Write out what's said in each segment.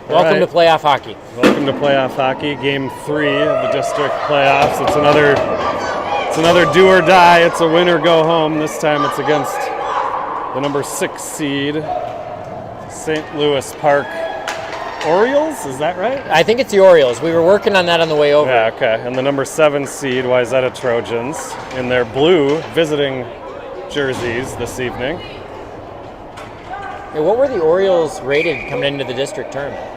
Welcome to playoff hockey. Welcome to playoff hockey, game 3 of the district playoffs. It's another do or die. It's a win or go home. This time it's against the number 6 seed, St. Louis Park Orioles. Is that right? I think it's the Orioles. We were working on that on the way over. Yeah, okay. And the number 7 seed, Wayzata Trojans, in their blue visiting jerseys this evening. Hey, what were the Orioles rated coming into the district tournament?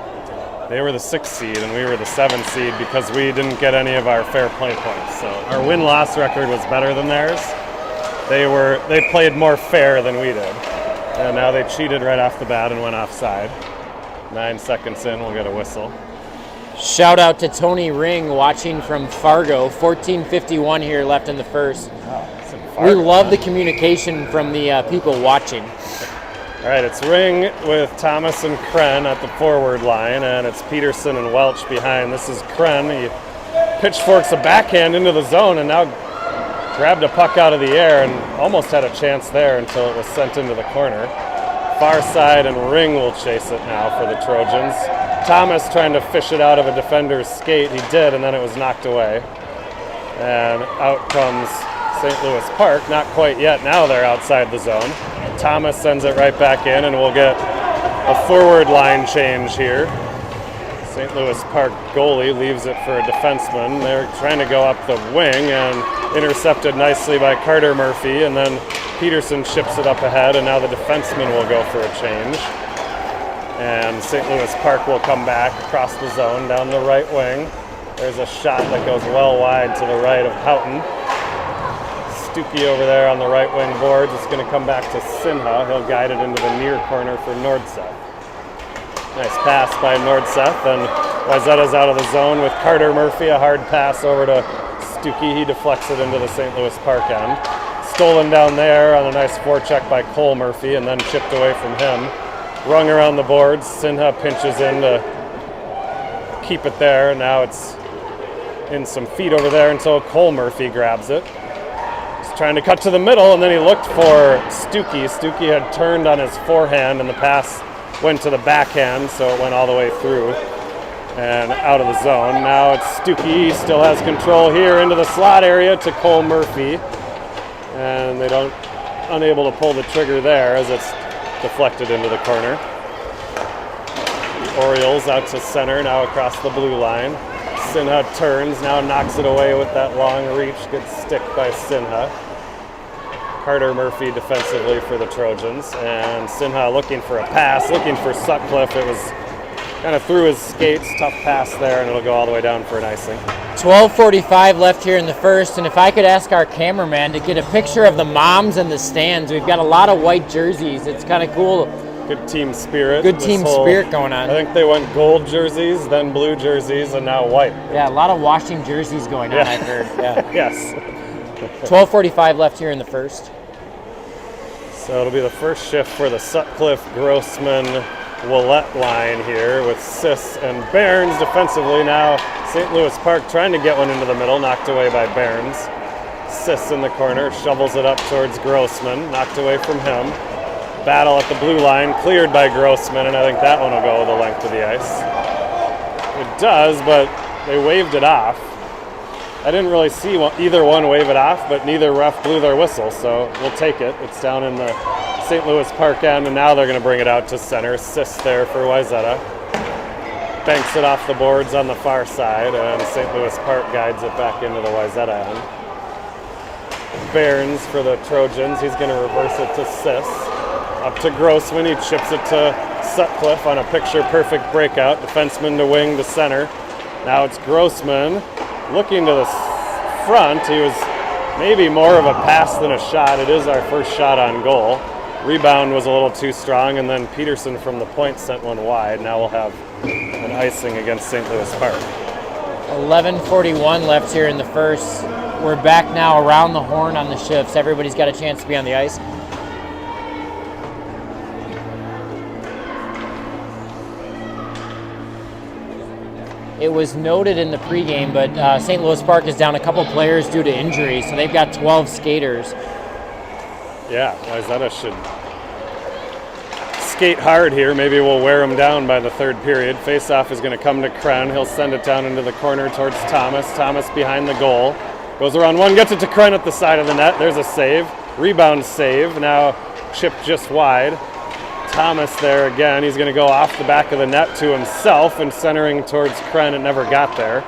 They were the 6th seed and we were the 7th seed because we didn't get any of our fair play points. So our win-loss record was better than theirs. They played more fair than we did. And now they cheated right off the bat and went offside. 9 seconds in, we'll get a whistle. Shout out to Tony Ring watching from Fargo. 14:51 here left in the first. We love the communication from the people watching. All right, it's Ring with Thomas and Kren at the forward line, and it's Peterson and Welch behind. This is Kren. He pitchforks a backhand into the zone and now grabbed a puck out of the air and almost had a chance there until it was sent into the corner. Far side, and Ring will chase it now for the Trojans. Thomas trying to fish it out of a defender's skate. He did, and then it was knocked away. And out comes St. Louis Park. Not quite yet. Now they're outside the zone. Thomas sends it right back in, and we'll get a forward line change here. St. Louis Park goalie leaves it for a defenseman. They're trying to go up the wing and intercepted nicely by Carter Murphy, and then Peterson ships it up ahead, and now the defenseman will go for a change. And St. Louis Park will come back across the zone down the right wing. There's a shot that goes well wide to the right of Houghton. Stuckey over there on the right wing boards. It's going to come back to Sinha. He'll guide it into the near corner for Nordseth. Nice pass by Nordseth, and Wayzata's out of the zone with Carter Murphy. A hard pass over to Stuckey. He deflects it into the St. Louis Park end. Stolen down there on a nice forecheck by Cole Murphy, and then chipped away from him. Rung around the boards. Sinha pinches in to keep it there. Now it's in some feet over there until Cole Murphy grabs it. Trying to cut to the middle, and then he looked for Stuckey. Stuckey had turned on his forehand, and the pass went to the backhand, so it went all the way through and out of the zone. Now it's Stuckey. He still has control here into the slot area to Cole Murphy, and they don't unable to pull the trigger there as it's deflected into the corner. The Orioles out to center, now across the blue line. Sinha turns, now knocks it away with that long reach. Good stick by Sinha. Carter Murphy defensively for the Trojans, and Sinha looking for a pass, looking for Sutcliffe. It was kind of through his skates, tough pass there, and it'll go all the way down for an icing. 12:45 left here in the first, and if I could ask our cameraman to get a picture of the moms in the stands. We've got a lot of white jerseys. It's kind of cool. Good team spirit. Good team spirit going on. I think they went gold jerseys, then blue jerseys, and now white. Yeah, a lot of washing jerseys going on, I've heard. Yeah. Yes. 12:45 left here in the first. So it'll be the first shift for the Sutcliffe, Grossman, Willette line here with Sis and Behrens defensively. Now St. Louis Park trying to get one into the middle, knocked away by Behrens. Sis in the corner, shovels it up towards Grossman, knocked away from him. Battle at the blue line, cleared by Grossman, and I think that one will go the length of the ice. It does, but they waved it off. I didn't really see either one wave it off, but neither ref blew their whistle, so we'll take it. It's down in the St. Louis Park end, and now they're going to bring it out to center. Assist there for Wayzata. Banks it off the boards on the far side, and St. Louis Park guides it back into the Wayzata end. Behrens for the Trojans. He's going to reverse it to Sis. Up to Grossman. He chips it to Sutcliffe on a picture-perfect breakout. Defenseman to wing to center. Now it's Grossman. Looking to the front, he was maybe more of a pass than a shot. It is our first shot on goal. Rebound was a little too strong, and then Peterson from the point sent one wide. Now we'll have an icing against St. Louis Park. 11:41 left here in the first. We're back now around the horn on the shifts. Everybody's got a chance to be on the ice. It was noted in the pregame, but St. Louis Park is down a couple players due to injury, so they've got 12 skaters. Yeah, Wayzata should skate hard here. Maybe we'll wear him down by the third period. Face-off is going to come to Kren. He'll send it down into the corner towards Thomas. Thomas behind the goal. Goes around one, gets it to Kren at the side of the net. There's a save. Rebound save. Now chipped just wide. Thomas there again. He's going to go off the back of the net to himself and centering towards Kren. It never got there.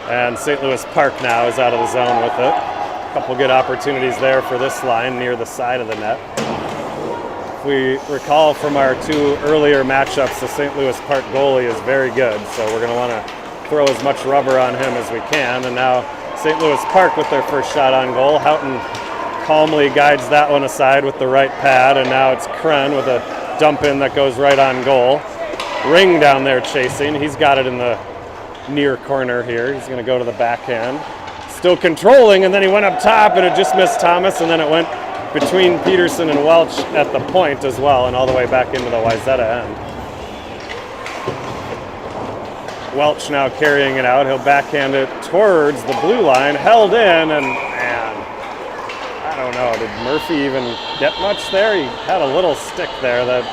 And St. Louis Park now is out of the zone with it. A couple good opportunities there for this line near the side of the net. If we recall from our two earlier matchups, the St. Louis Park goalie is very good, so we're going to want to throw as much rubber on him as we can. And now St. Louis Park with their first shot on goal. Houghton calmly guides that one aside with the right pad, and now it's Kren with a dump in that goes right on goal. Ring down there chasing. He's got it in the near corner here. He's going to go to the backhand. Still controlling, and then he went up top, and it just missed Thomas, and then it went between Peterson and Welch at the point as well, and all the way back into the Wayzata end. Welch now carrying it out. He'll backhand it towards the blue line, held in, and I don't know, did Murphy even get much there? He had a little stick there that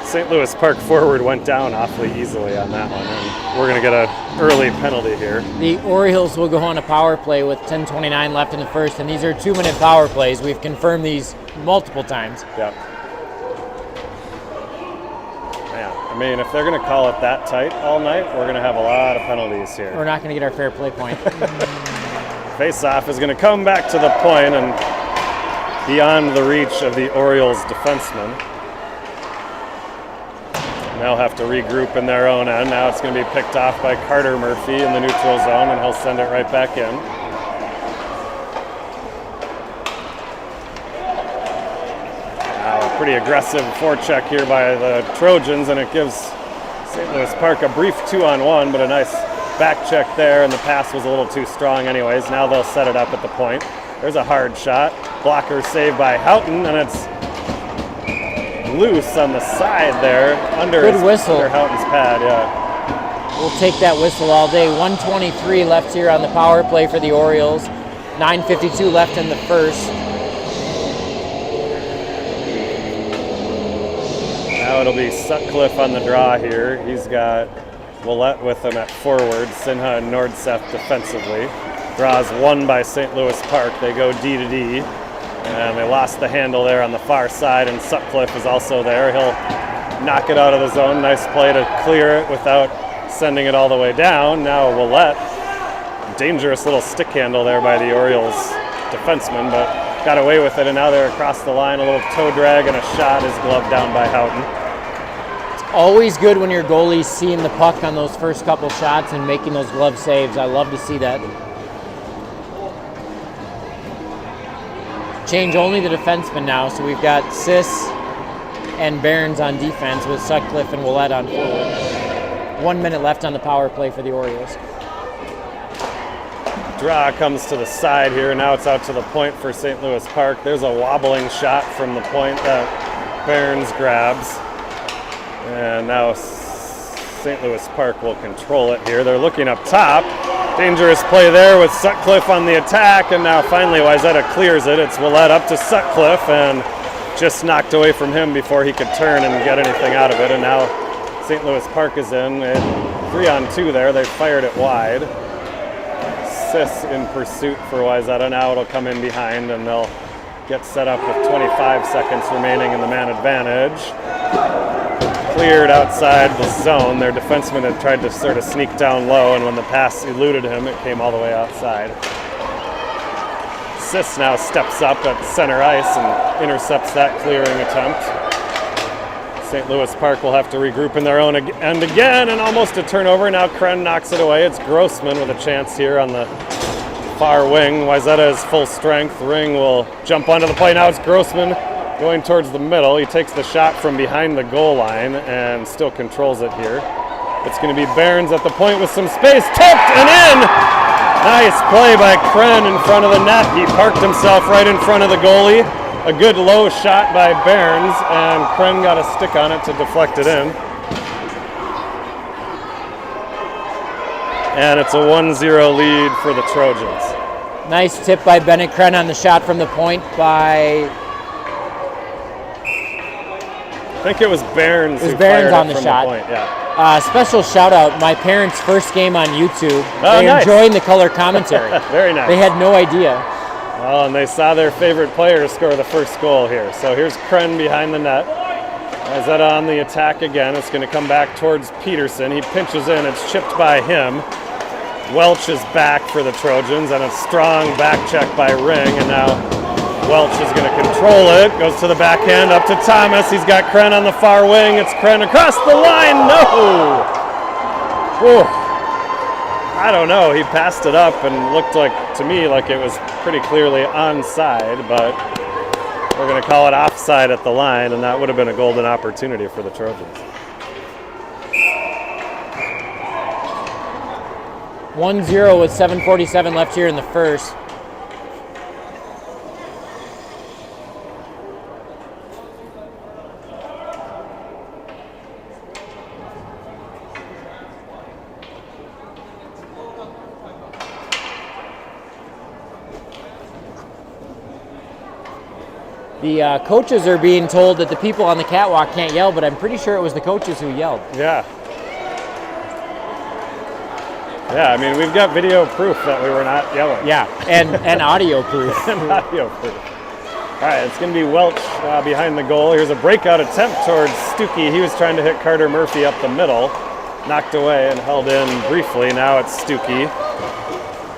St. Louis Park forward went down awfully easily on that one, and we're going to get an early penalty here. The Orioles will go on a power play with 10:29 left in the first, and these are 2-minute power plays. We've confirmed these multiple times. Yep. Man, I mean, if they're going to call it that tight all night, we're going to have a lot of penalties here. We're not going to get our fair play point. Face-off is going to come back to the point and beyond the reach of the Orioles defenseman. They'll have to regroup in their own end. Now it's going to be picked off by Carter Murphy in the neutral zone, and he'll send it right back in. Now a pretty aggressive forecheck here by the Trojans, and it gives St. Louis Park a brief 2-on-1, but a nice back check there, and the pass was a little too strong anyways. Now they'll set it up at the point. There's a hard shot. Blocker saved by Houghton, and it's loose on the side there under Houghton's pad. Yeah, we'll take that whistle all day. 1:23 left here on the power play for the Orioles. 9:52 left in the first. Now it'll be Sutcliffe on the draw here. He's got Willett with him at forward. Sinha and Nordseth defensively. Draws one by St. Louis Park. They go D to D. And they lost the handle there on the far side, and Sutcliffe is also there. He'll knock it out of the zone. Nice play to clear it without sending it all the way down. Now Willett. Dangerous little stick handle there by the Orioles defenseman, but got away with it, and now they're across the line. A little toe drag and a shot is gloved down by Houghton. It's always good when your goalie's seeing the puck on those first couple shots and making those glove saves. I love to see that. Change only the defenseman now, so we've got Sis and Barons on defense with Sutcliffe and Willett on forward. 1 minute left on the power play for the Orioles. Draw comes to the side here. Now it's out to the point for St. Louis Park. There's a wobbling shot from the point that Barons grabs. And now St. Louis Park will control it here. They're looking up top. Dangerous play there with Sutcliffe on the attack, and now finally Wayzata clears it. It's Willett up to Sutcliffe, and just knocked away from him before he could turn and get anything out of it. And now St. Louis Park is in. 3-on-2 there. They fired it wide. Sis in pursuit for Wayzata. Now it'll come in behind, and they'll get set up with 25 seconds remaining in the man advantage. Cleared outside the zone. Their defenseman had tried to sort of sneak down low, and when the pass eluded him, it came all the way outside. Sis now steps up at center ice and intercepts that clearing attempt. St. Louis Park will have to regroup in their own end again, and almost a turnover. Now Kren knocks it away. It's Grossman with a chance here on the far wing. Wayzata is full strength. Ring will jump onto the play. Now it's Grossman going towards the middle. He takes the shot from behind the goal line and still controls it here. It's going to be Barons at the point with some space. Tipped and in! Nice play by Kren in front of the net. He parked himself right in front of the goalie. A good low shot by Barons, and Kren got a stick on it to deflect it in. And it's a 1-0 lead for the Trojans. Nice tip by Bennett Kren on the shot from the point by I think it was Barnes. It was Barnes on the from shot. The point. Yeah. Special shout out, my parents' first game on YouTube. Oh, They nice. enjoying the color commentary. Very nice. They had no idea. Well, and they saw their favorite player score the first goal here. So here's Kren behind the net. Wayzata on the attack again. It's going to come back towards Peterson. He pinches in. It's chipped by him. Welch is back for the Trojans, and a strong back check by Ring. And now Welch is going to control it. Goes to the backhand, up to Thomas. He's got Kren on the far wing. It's Kren across the line. No! Whew. I don't know. He passed it up and looked like, to me, like it was pretty clearly onside, but we're going to call it offside at the line, and that would have been a golden opportunity for the Trojans. 1-0 with 7:47 left here in the first. The coaches are being told that the people on the catwalk can't yell, but I'm pretty sure it was the coaches who yelled. Yeah. Yeah, I mean, we've got video proof that we were not yelling. Yeah, and audio proof. And audio proof. All right, it's going to be Welch behind the goal. Here's a breakout attempt towards Stuckey. He was trying to hit Carter Murphy up the middle. Knocked away and held in briefly. Now it's Stuckey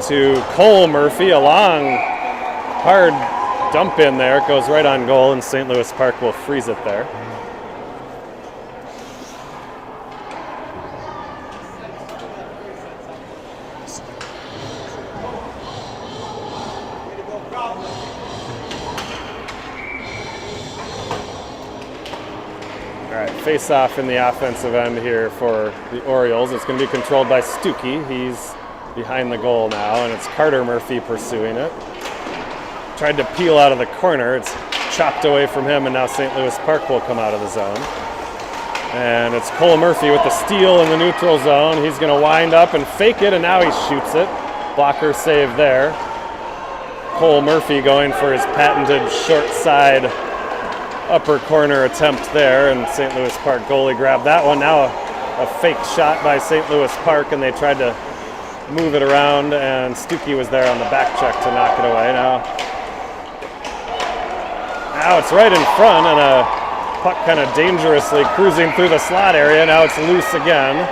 to Cole Murphy. A long, hard dump in there. It goes right on goal, and St. Louis Park will freeze it there. All right, face off in the offensive end here for the Orioles. It's going to be controlled by Stuckey. He's behind the goal now, and it's Carter Murphy pursuing it. Tried to peel out of the corner. It's chopped away from him, and now St. Louis Park will come out of the zone. And it's Cole Murphy with the steal in the neutral zone. He's going to wind up and fake it, and now he shoots it. Blocker save there. Cole Murphy going for his patented short side upper corner attempt there, and St. Louis Park goalie grabbed that one. Now a fake shot by St. Louis Park, and they tried to move it around, and Stuckey was there on the back check to knock it away. Now it's right in front, and a puck kind of dangerously cruising through the slot area. Now it's loose again,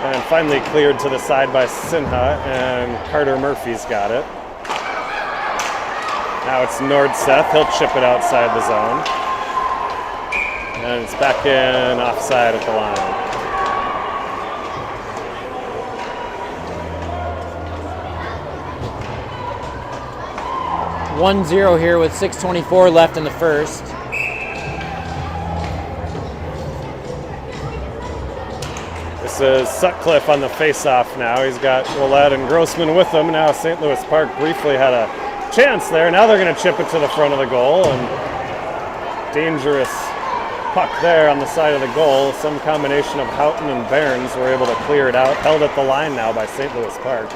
and finally cleared to the side by Sinha, and Carter Murphy's got it. Now it's Nordseth. He'll chip it outside the zone, and it's back in offside at the line. (1-0) here with 6:24 left in the first. This is Sutcliffe on the face-off now. He's got Ouellette and Grossman with him. Now St. Louis Park briefly had a chance there. Now they're going to chip it to the front of the goal, and dangerous puck there on the side of the goal. Some combination of Houghton and Barnes were able to clear it out. Held at the line now by St. Louis Park.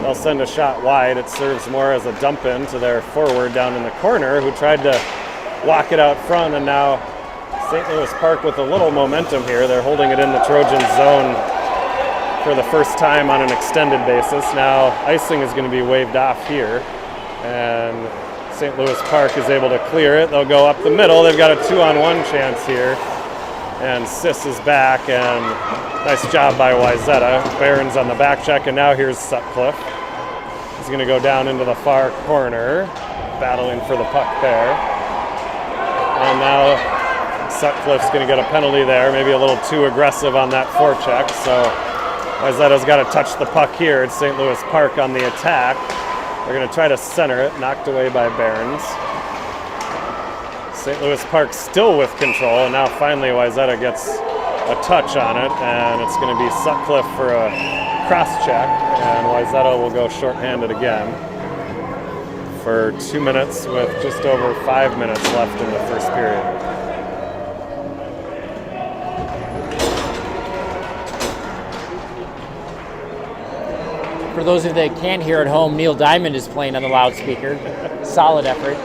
They'll send a shot wide. It serves more as a dump in to their forward down in the corner, who tried to walk it out front, and now St. Louis Park with a little momentum here. They're holding it in the Trojan zone for the first time on an extended basis. Now icing is going to be waved off here, and St. Louis Park is able to clear it. They'll go up the middle. They've got a 2-on-1 chance here, and Sis is back, and nice job by Wayzata. Barons on the back check, and now here's Sutcliffe. He's going to go down into the far corner, battling for the puck there. And now Sutcliffe's going to get a penalty there, maybe a little too aggressive on that forecheck. So Wayzata's got to touch the puck here. It's St. Louis Park on the attack. They're going to try to center it, knocked away by Barons. St. Louis Park still with control, and now finally Wayzata gets a touch on it, and it's going to be Sutcliffe for a cross check, and Wayzata will go shorthanded again for 2 minutes with just over 5 minutes left in the first period. For those of you that can't hear at home, Neil Diamond is playing on the loudspeaker. Solid effort.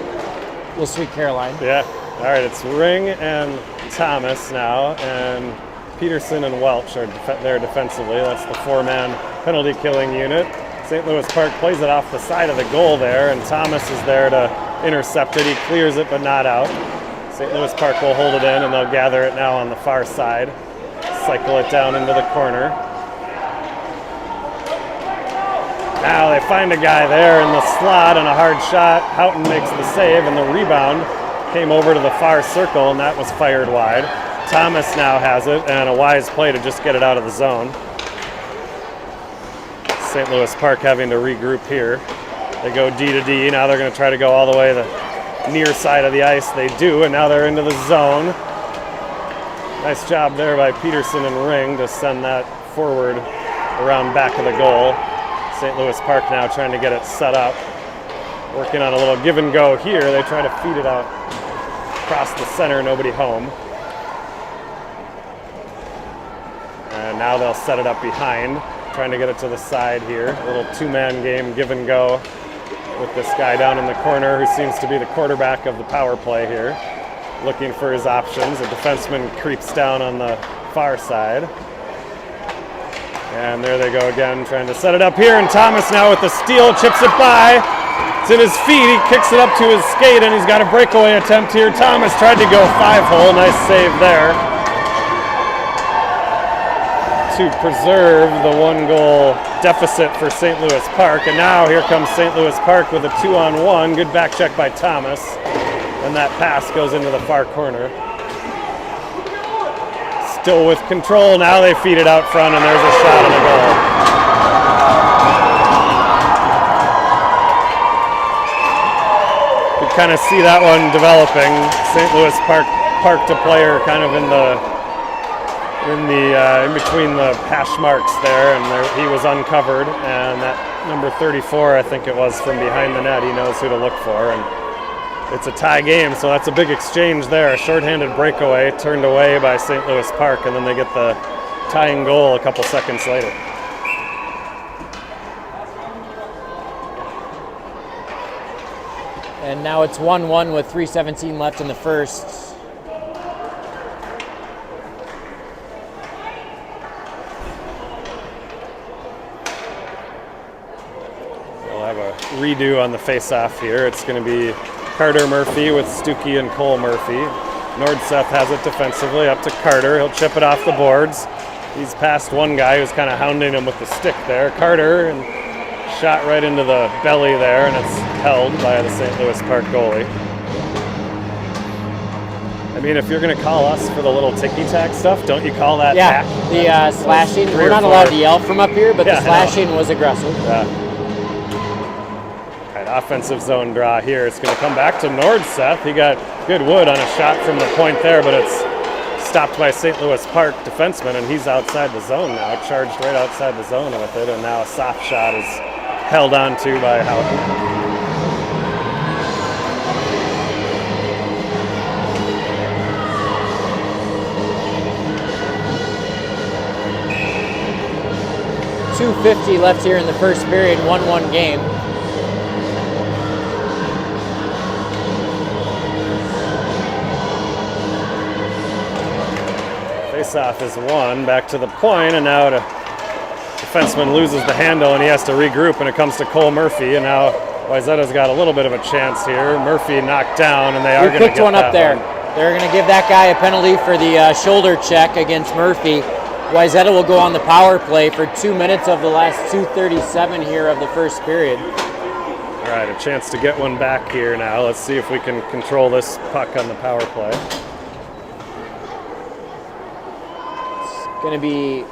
Little Sweet Caroline. Yeah, All right, it's Ring and Thomas now, and Peterson and Welch are there defensively. That's the 4-man penalty killing unit. St. Louis Park plays it off the side of the goal there, and Thomas is there to intercept it. He clears it, but not out. St. Louis Park will hold it in, and they'll gather it now on the far side. Cycle it down into the corner. Now they find a guy there in the slot, and a hard shot. Houghton makes the save, and the rebound came over to the far circle, and that was fired wide. Thomas now has it, and a wise play to just get it out of the zone. St. Louis Park having to regroup here. They go D to D. Now they're going to try to go all the way to the near side of the ice. They do, and now they're into the zone. Nice job there by Peterson and Ring to send that forward around back of the goal. St. Louis Park now trying to get it set up. Working on a little give and go here. They try to feed it out across the center, nobody home. And now they'll set it up behind, trying to get it to the side here. A little 2-man game, give and go, with this guy down in the corner who seems to be the quarterback of the power play here, looking for his options. A defenseman creeps down on the far side. And there they go again, trying to set it up here, and Thomas now with the steal, chips it by. It's in his feet, he kicks it up to his skate, and he's got a breakaway attempt here. Thomas tried to go 5-hole, nice save there to preserve the 1-goal deficit for St. Louis Park. And now here comes St. Louis Park with a 2-on-1. Good back check by Thomas, and that pass goes into the far corner. Still with control, now they feed it out front, and there's a shot and a goal. You kind of see that one developing. St. Louis Park parked a player kind of in between the hash marks there, and he was uncovered, and that number 34, I think it was, from behind the net, he knows who to look for, and it's a tie game, so that's a big exchange there. A shorthanded breakaway turned away by St. Louis Park, and then they get the tying goal a couple seconds later. And now it's 1-1 with 3:17 left in the first. We'll have a redo on the face-off here. It's going to be Carter Murphy with Stuckey and Cole Murphy. Nordseth has it defensively up to Carter. He'll chip it off the boards. He's past one guy who's kind of hounding him with the stick there. Carter, and shot right into the belly there, and it's held by the St. Louis Park goalie. I mean, if you're going to call us for the little ticky-tack stuff, don't you call that tack? The slashing. We're not allowed to yell from up here, but the slashing was aggressive. Yeah. Offensive zone draw here. It's going to come back to Nordseth. He got good wood on a shot from the point there, but it's stopped by St. Louis Park defenseman, and he's outside the zone now, charged right outside the zone with it, and now a soft shot is held on to by Houghton. .250 left here in the first period, 1-1 game. Face-off is won, back to the point, and now the defenseman loses the handle, and he has to regroup, and it comes to Cole Murphy, and now Wayzata's got a little bit of a chance here. Murphy knocked down, and they are going to get one up there. One. They're going to give that guy a penalty for the shoulder check against Murphy. Wayzata will go on the power play for 2 minutes of the last 2:37 here of the first period. All right, a chance to get one back here now. Let's see if we can control this puck on the power play. Going to be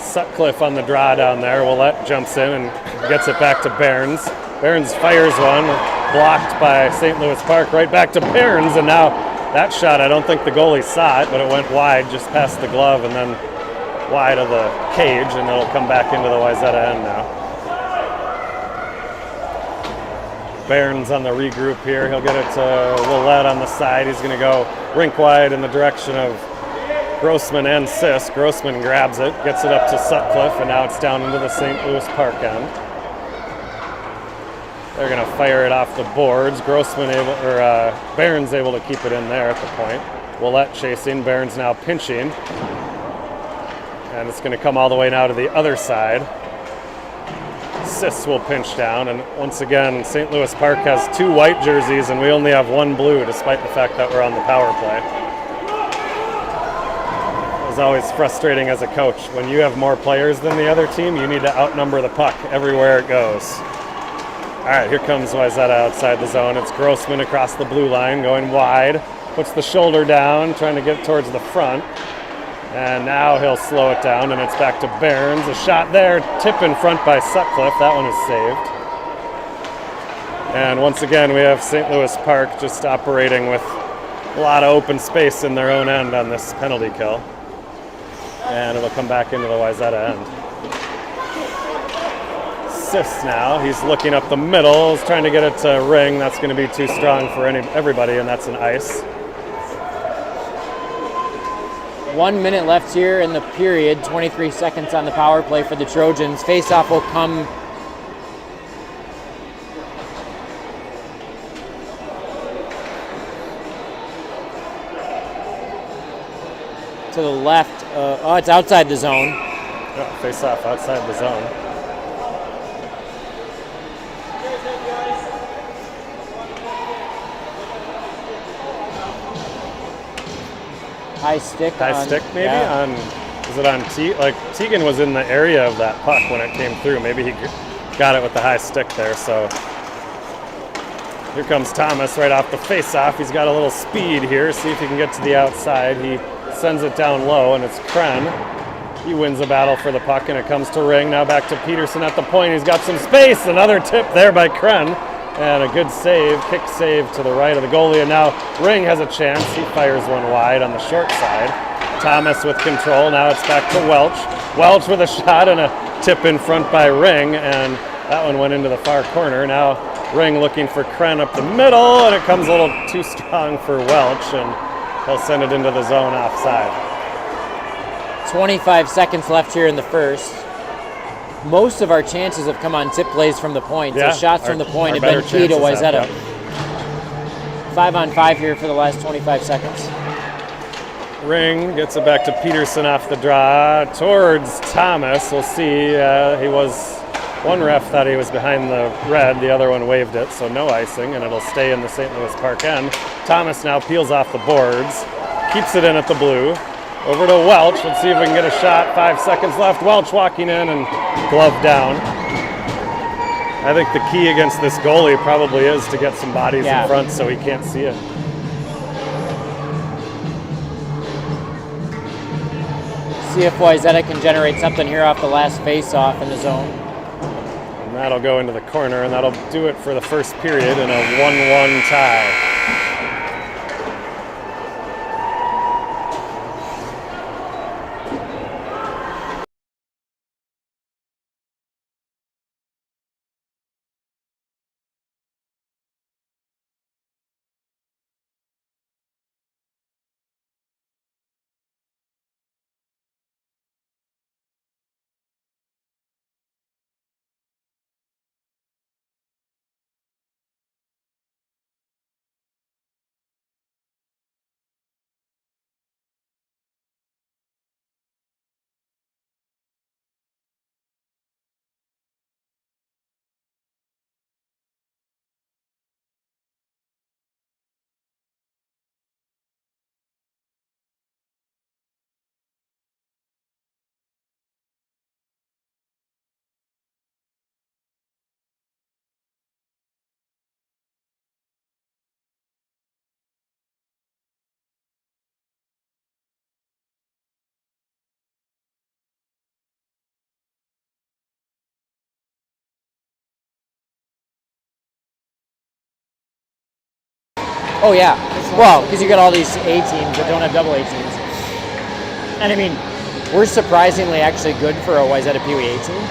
Sutcliffe on the draw down there. Willette jumps in and gets it back to Behrens. Behrens fires one, blocked by St. Louis Park, right back to Behrens, and now that shot, I don't think the goalie saw it, but it went wide just past the glove and then wide of the cage, and it'll come back into the Wayzata end now. Behrens on the regroup here. He'll get it to Willette on the side. He's going to go rink wide in the direction of Grossman and Sisk. Grossman grabs it, gets it up to Sutcliffe, and now it's down into the St. Louis Park end. They're going to fire it off the boards. Barron's able to keep it in there at the point. Willett chasing. Barron's now pinching. And it's going to come all the way now to the other side. Sis will pinch down. And once again, St. Louis Park has 2 white jerseys, and we only have 1 blue, despite the fact that we're on the power play. It's always frustrating as a coach. When you have more players than the other team, you need to outnumber the puck everywhere it goes. All right, here comes Wayzata outside the zone. It's Grossman across the blue line, going wide. Puts the shoulder down, trying to get towards the front. And now he'll slow it down, and it's back to Barron's. A shot there, tip in front by Sutcliffe. That one is saved. And once again, we have St. Louis Park just operating with a lot of open space in their own end on this penalty kill. And it'll come back into the Wayzata end. Sis now, he's looking up the middle, he's trying to get it to Ring. That's going to be too strong for everybody, and that's an ice. 1 minute left here in the period, 23 seconds on the power play for the Trojans. Faceoff will come to the left. It's outside the zone. Yeah, face-off outside the zone. High stick maybe? Yeah. Is it on like Teagan was in the area of that puck when it came through. Maybe he got it with the high stick there. So here comes Thomas right off the face-off. He's got a little speed here. See if he can get to the outside. He sends it down low, and it's Kren. He wins the battle for the puck, and it comes to Ring. Now back to Peterson at the point. He's got some space. Another tip there by Kren. And a good save, kick save to the right of the goalie. And now Ring has a chance. He fires one wide on the short side. Thomas with control. Now it's back to Welch. Welch with a shot and a tip in front by Ring. And that one went into the far corner. Now Ring looking for Kren up the middle. And it comes a little too strong for Welch. And he'll send it into the zone offside. 25 seconds left here in the first. Most of our chances have come on tip plays from the point. Yeah, so shots from the point have been key to Wayzata. 5-on-5 here for the last 25 seconds. Ring gets it back to Peterson off the draw towards Thomas. We'll see. One ref thought he was behind the red. The other one waved it, so no icing, and it'll stay in the St. Louis Park end. Thomas now peels off the boards, keeps it in at the blue. Over to Welch. Let's see if we can get a shot. 5 seconds left. Welch walking in and glove down. I think the key against this goalie probably is to get some bodies in front so he can't see it. See if Wayzata can generate something here off the last face-off in the zone. And that'll go into the corner, and that'll do it for the first period in a 1-1 tie. Oh, yeah. Well, because you got all these A teams that don't have double A teams. And I mean, we're surprisingly actually good for a Wayzata PWA team,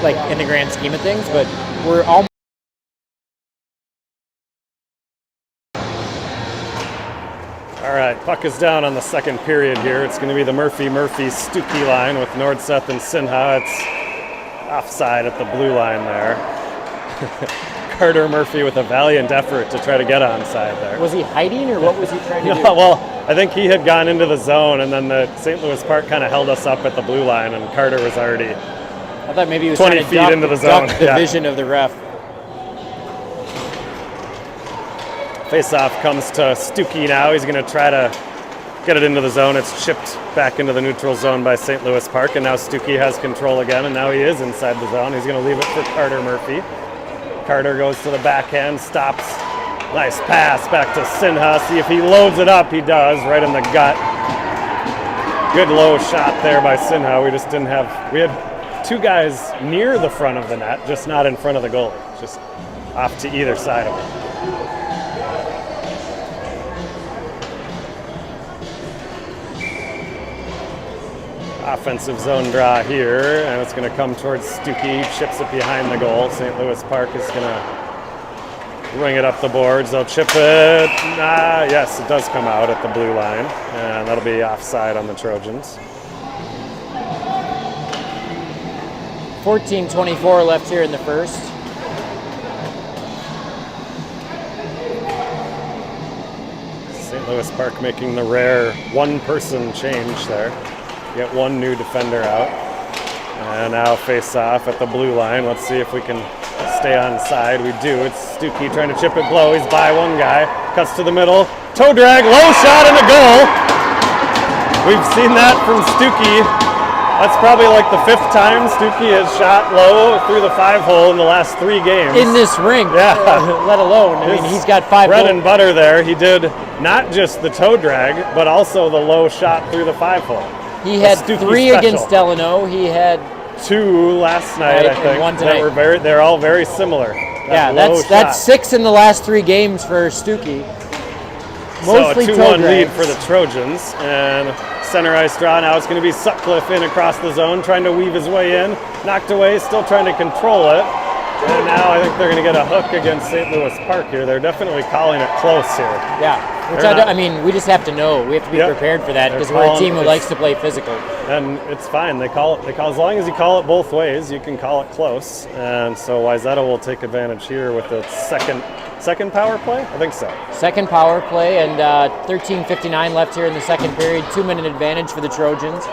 like in the grand scheme of things, but we're almost. All right, puck is down on the second period here. It's going to be the Murphy-Stuckey line with Nordseth and Sinha. It's offside at the blue line there. Carter Murphy with a valiant effort to try to get onside there. Was he hiding, or what was he trying to do? Well, I think he had gone into the zone, and then the St. Louis Park kind of held us up at the blue line, and Carter was already I thought maybe he was 20 trying to feet duck, into the zone. duck the vision of the ref. Face-off comes to Stuckey now. He's going to try to get it into the zone. It's chipped back into the neutral zone by St. Louis Park, and now Stuckey has control again, and now he is inside the zone. He's going to leave it for Carter Murphy. Carter goes to the backhand, stops. Nice pass back to Sinha. See if he loads it up. He does, right in the gut. Good low shot there by Sinha. We just didn't have, we had two guys near the front of the net, just not in front of the goalie, just off to either side of it. Offensive zone draw here, and it's going to come towards Stuckey, chips it behind the goal. St. Louis Park is going to ring it up the boards. They'll chip it. Yes, it does come out at the blue line, and that'll be offside on the Trojans. 14:24 left here in the first. St. Louis Park making the rare one-person change there. Get one new defender out. And now face off at the blue line. Let's see if we can stay on side. We do. It's Stuckey trying to chip it low. He's by one guy. Cuts to the middle. Toe drag. Low shot and a goal. We've seen that from Stuckey. That's probably like the fifth time Stuckey has shot low through the 5-hole in the last 3 games. In this rink, yeah. Let alone. I mean, he's got 5 bread and butter there. He did not just the toe drag, but also the low shot through the 5-hole. He had 3 against Delano. He had 2 last night, I think. One tonight. They're all very similar. That's 6 in the last 3 games for Stuckey. Mostly so a 2-1 lead for the Trojans, and center ice draw now. It's going to be Sutcliffe in across the zone, trying to weave his way in. Knocked away, still trying to control it. And now I think they're going to get a hook against St. Louis Park here. They're definitely calling it close here. Yeah. Which I mean, we just have to know. We have to be prepared for that because we're a team who likes to play physical. And it's fine. They call as long as you call it both ways, you can call it close. And so Wayzata will take advantage here with its second power play. I think so. Second power play, and 13:59 left here in the second period. 2-minute advantage for the Trojans.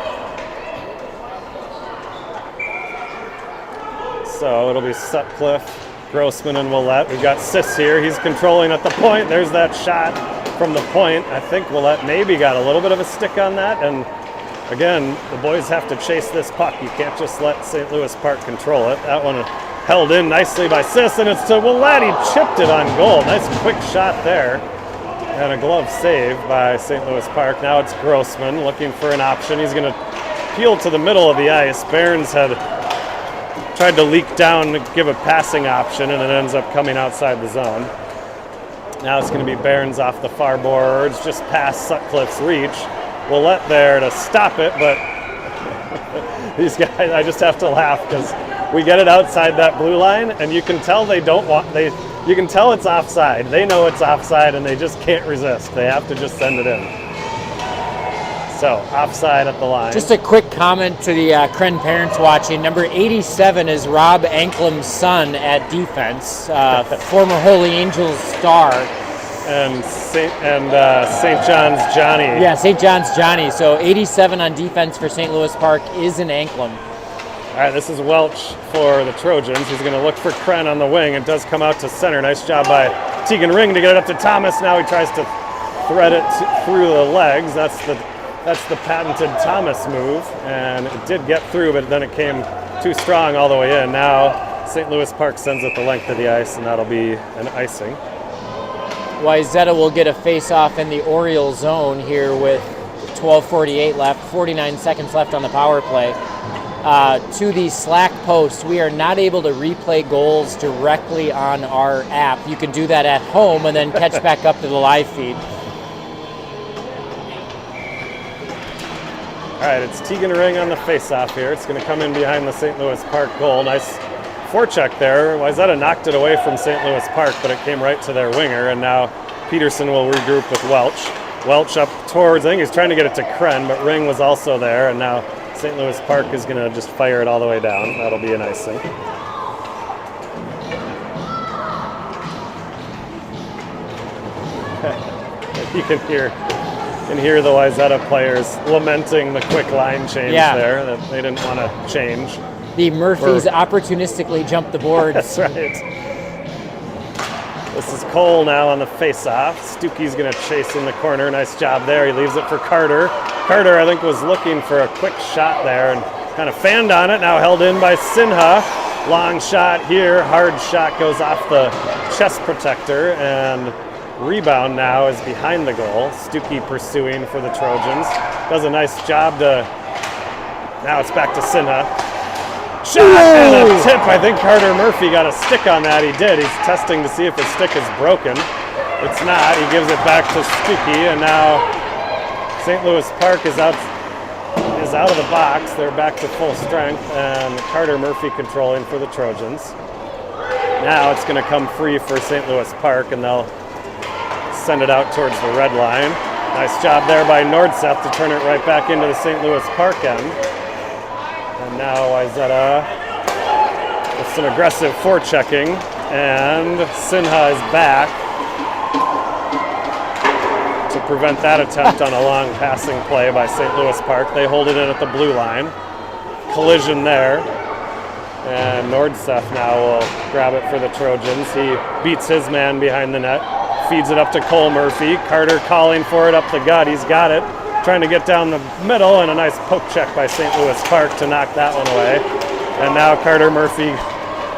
So it'll be Sutcliffe, Grossman, and Willett. We've got Sis here. He's controlling at the point. There's that shot from the point. I think Willett maybe got a little bit of a stick on that. And again, the boys have to chase this puck. You can't just let St. Louis Park control it. That one held in nicely by Sis, and it's to Willett. He chipped it on goal. Nice quick shot there. And a glove save by St. Louis Park. Now it's Grossman looking for an option. He's going to peel to the middle of the ice. Barons had tried to leak down to give a passing option, and it ends up coming outside the zone. Now it's going to be Barons off the far boards, just past Sutcliffe's reach. Willett there to stop it, but these guys, I just have to laugh because we get it outside that blue line, and you can tell you can tell it's offside. They know it's offside, and they just can't resist. They have to just send it in. So, offside at the line. Just a quick comment to the Kren parents watching. Number 87 is Rob Anklam's son at defense, former Holy Angels star. And St. John's Johnny. Yeah, St. John's Johnny. So 87 on defense for St. Louis Park is an Anklam. All right, this is Welch for the Trojans. He's going to look for Kren on the wing. It does come out to center. Nice job by Tegan Ring to get it up to Thomas. Now he tries to thread it through the legs. That's the patented Thomas move, and it did get through, but then it came too strong all the way in. Now St. Louis Park sends it the length of the ice, and that'll be an icing. Wayzata will get a face-off in the Oriole zone here with 12:48 left, 49 seconds left on the power play. To the slack post, we are not able to replay goals directly on our app. You can do that at home and then catch back up to the live feed. All right, it's Tegan Ring on the face-off here. It's going to come in behind the St. Louis Park goal. Nice forecheck there. Wayzata knocked it away from St. Louis Park, but it came right to their winger, and now Peterson will regroup with Welch. Welch up towards, I think he's trying to get it to Kren, but Ring was also there, and now St. Louis Park is going to just fire it all the way down. That'll be an icing. You can hear the Wayzata players lamenting the quick line change there that they didn't want to change. The Murphys opportunistically jumped the boards. That's right. This is Cole now on the face-off. Stuckey's going to chase in the corner. Nice job there. He leaves it for Carter. Carter, I think, was looking for a quick shot there and kind of fanned on it. Now held in by Sinha. Long shot here. Hard shot goes off the chest protector, and rebound now is behind the goal. Stuckey pursuing for the Trojans. Does a nice job to... Now it's back to Sinha. Shot and a tip. I think Carter Murphy got a stick on that. He did. He's testing to see if his stick is broken. It's not. He gives it back to Stuckey, and now St. Louis Park is out of the box. They're back to full strength, and Carter Murphy controlling for the Trojans. Now it's going to come free for St. Louis Park, and they'll send it out towards the red line. Nice job there by Nordseth to turn it right back into the St. Louis Park end. And now Wayzata with some aggressive forechecking, and Sinha is back to prevent that attempt on a long passing play by St. Louis Park. They hold it in at the blue line. Collision there. And Nordseth now will grab it for the Trojans. He beats his man behind the net, feeds it up to Cole Murphy. Carter calling for it up the gut. He's got it. Trying to get down the middle, and a nice poke check by St. Louis Park to knock that one away. And now Carter Murphy,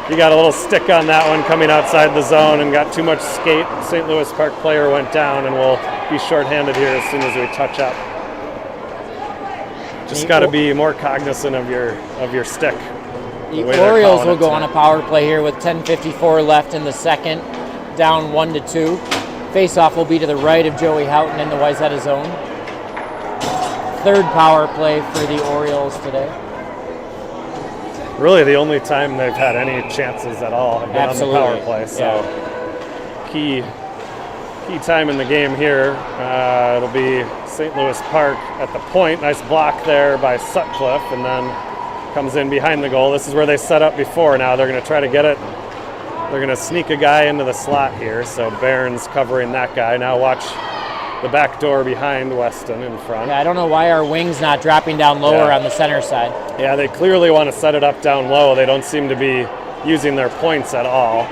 he got a little stick on that one coming outside the zone and got too much skate. St. Louis Park player went down, and will be shorthanded here as soon as we touch up. Just got to be more cognizant of your stick. The Orioles will go on a power play here with 10:54 left in the second, down 1-2. Face-off will be to the right of Joey Houghton in the Wayzata zone. Third power play for the Orioles today. Really the only time they've had any chances at all have been on the power play. So key time in the game here. It'll be St. Louis Park at the point. Nice block there by Sutcliffe, and then comes in behind the goal. This is where they set up before. Now they're going to try to get it. They're going to sneak a guy into the slot here. So Barron's covering that guy. Now watch the back door behind Weston in front. Yeah, I don't know why our wing's not dropping down lower on the center side. Yeah, they clearly want to set it up down low. They don't seem to be using their points at all.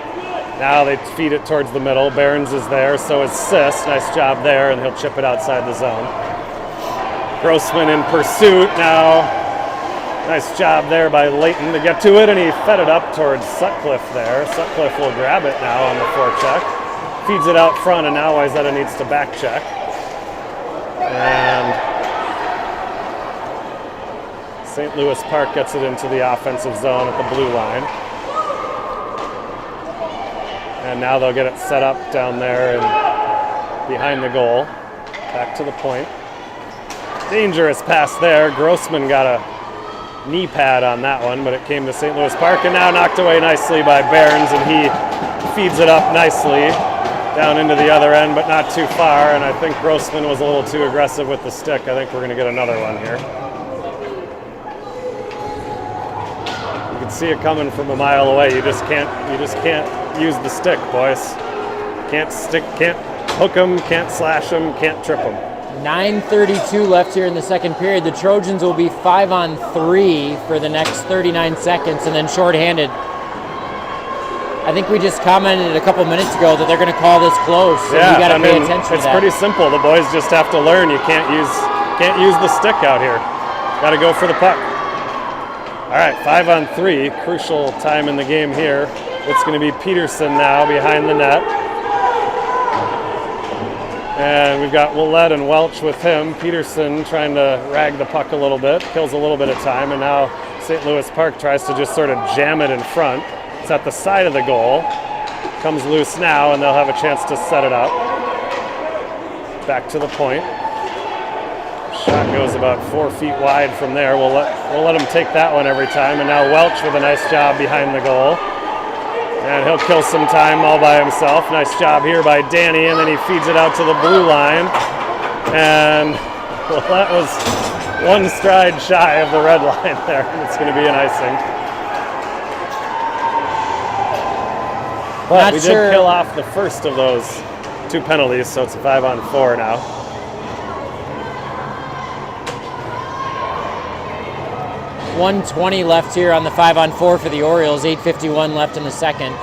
Now they feed it towards the middle. Barons is there, so is Sis. Nice job there, and he'll chip it outside the zone. Grossman in pursuit now. Nice job there by Layton to get to it, and he fed it up towards Sutcliffe there. Sutcliffe will grab it now on the forecheck. Feeds it out front, and now Wayzata needs to back check. And St. Louis Park gets it into the offensive zone at the blue line. And now they'll get it set up down there and behind the goal. Back to the point. Dangerous pass there. Grossman got a knee pad on that one, but it came to St. Louis Park, and now knocked away nicely by Barons, and he feeds it up nicely down into the other end, but not too far, and I think Grossman was a little too aggressive with the stick. I think we're going to get another one here. You can see it coming from a mile away. You just can't use the stick, boys. Can't hook them, can't slash them, can't trip them. 9:32 left here in the second period. The Trojans will be 5-on-3 for the next 39 seconds, and then shorthanded. I think we just commented a couple minutes ago that they're going to call this close. So yeah, you got to pay attention to that. It's pretty simple. The boys just have to learn. You can't use the stick out here. Got to go for the puck. All right, 5-on-3. Crucial time in the game here. It's going to be Peterson now behind the net. And we've got Willett and Welch with him. Peterson trying to rag the puck a little bit, kills a little bit of time, and now St. Louis Park tries to just sort of jam it in front. It's at the side of the goal. Comes loose now, and they'll have a chance to set it up. Back to the point. Shot goes about 4 feet wide from there. We'll let him take that one every time. And now Welch with a nice job behind the goal. And he'll kill some time all by himself. Nice job here by Danny, and then he feeds it out to the blue line. And well, that was one stride shy of the red line there. It's going to be an icing. But we did kill off the first of those 2 penalties, so it's a 5-on-4 now. .120 left here on the 5-on-4 for the Orioles. 8:51 left in the second.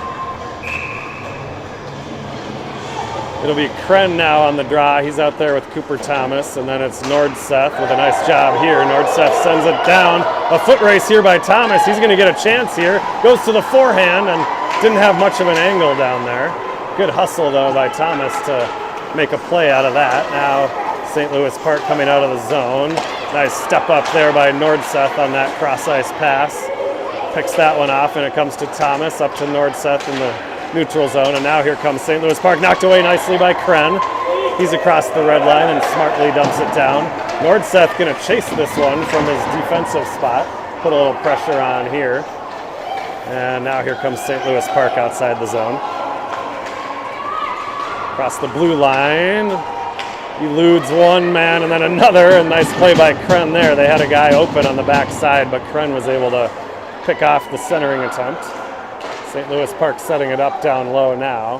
It'll be Kren now on the draw. He's out there with Cooper Thomas, and then it's Nordseth with a nice job here. Nordseth sends it down. A foot race here by Thomas. He's going to get a chance here. Goes to the forehand and didn't have much of an angle down there. Good hustle, though, by Thomas to make a play out of that. Now St. Louis Park coming out of the zone. Nice step up there by Nordseth on that cross-ice pass. Picks that one off, and it comes to Thomas up to Nordseth in the neutral zone, and now here comes St. Louis Park, knocked away nicely by Kren. He's across the red line and smartly dumps it down. Nordseth going to chase this one from his defensive spot, put a little pressure on here. And now here comes St. Louis Park outside the zone. Across the blue line, eludes one man and then another, and nice play by Kren there. They had a guy open on the backside, but Kren was able to pick off the centering attempt. St. Louis Park setting it up down low now.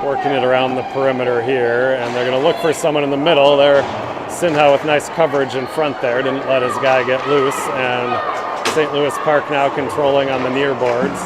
Working it around the perimeter here, and they're going to look for someone in the middle. There, Sinha with nice coverage in front there, didn't let his guy get loose, and St. Louis Park now controlling on the near boards.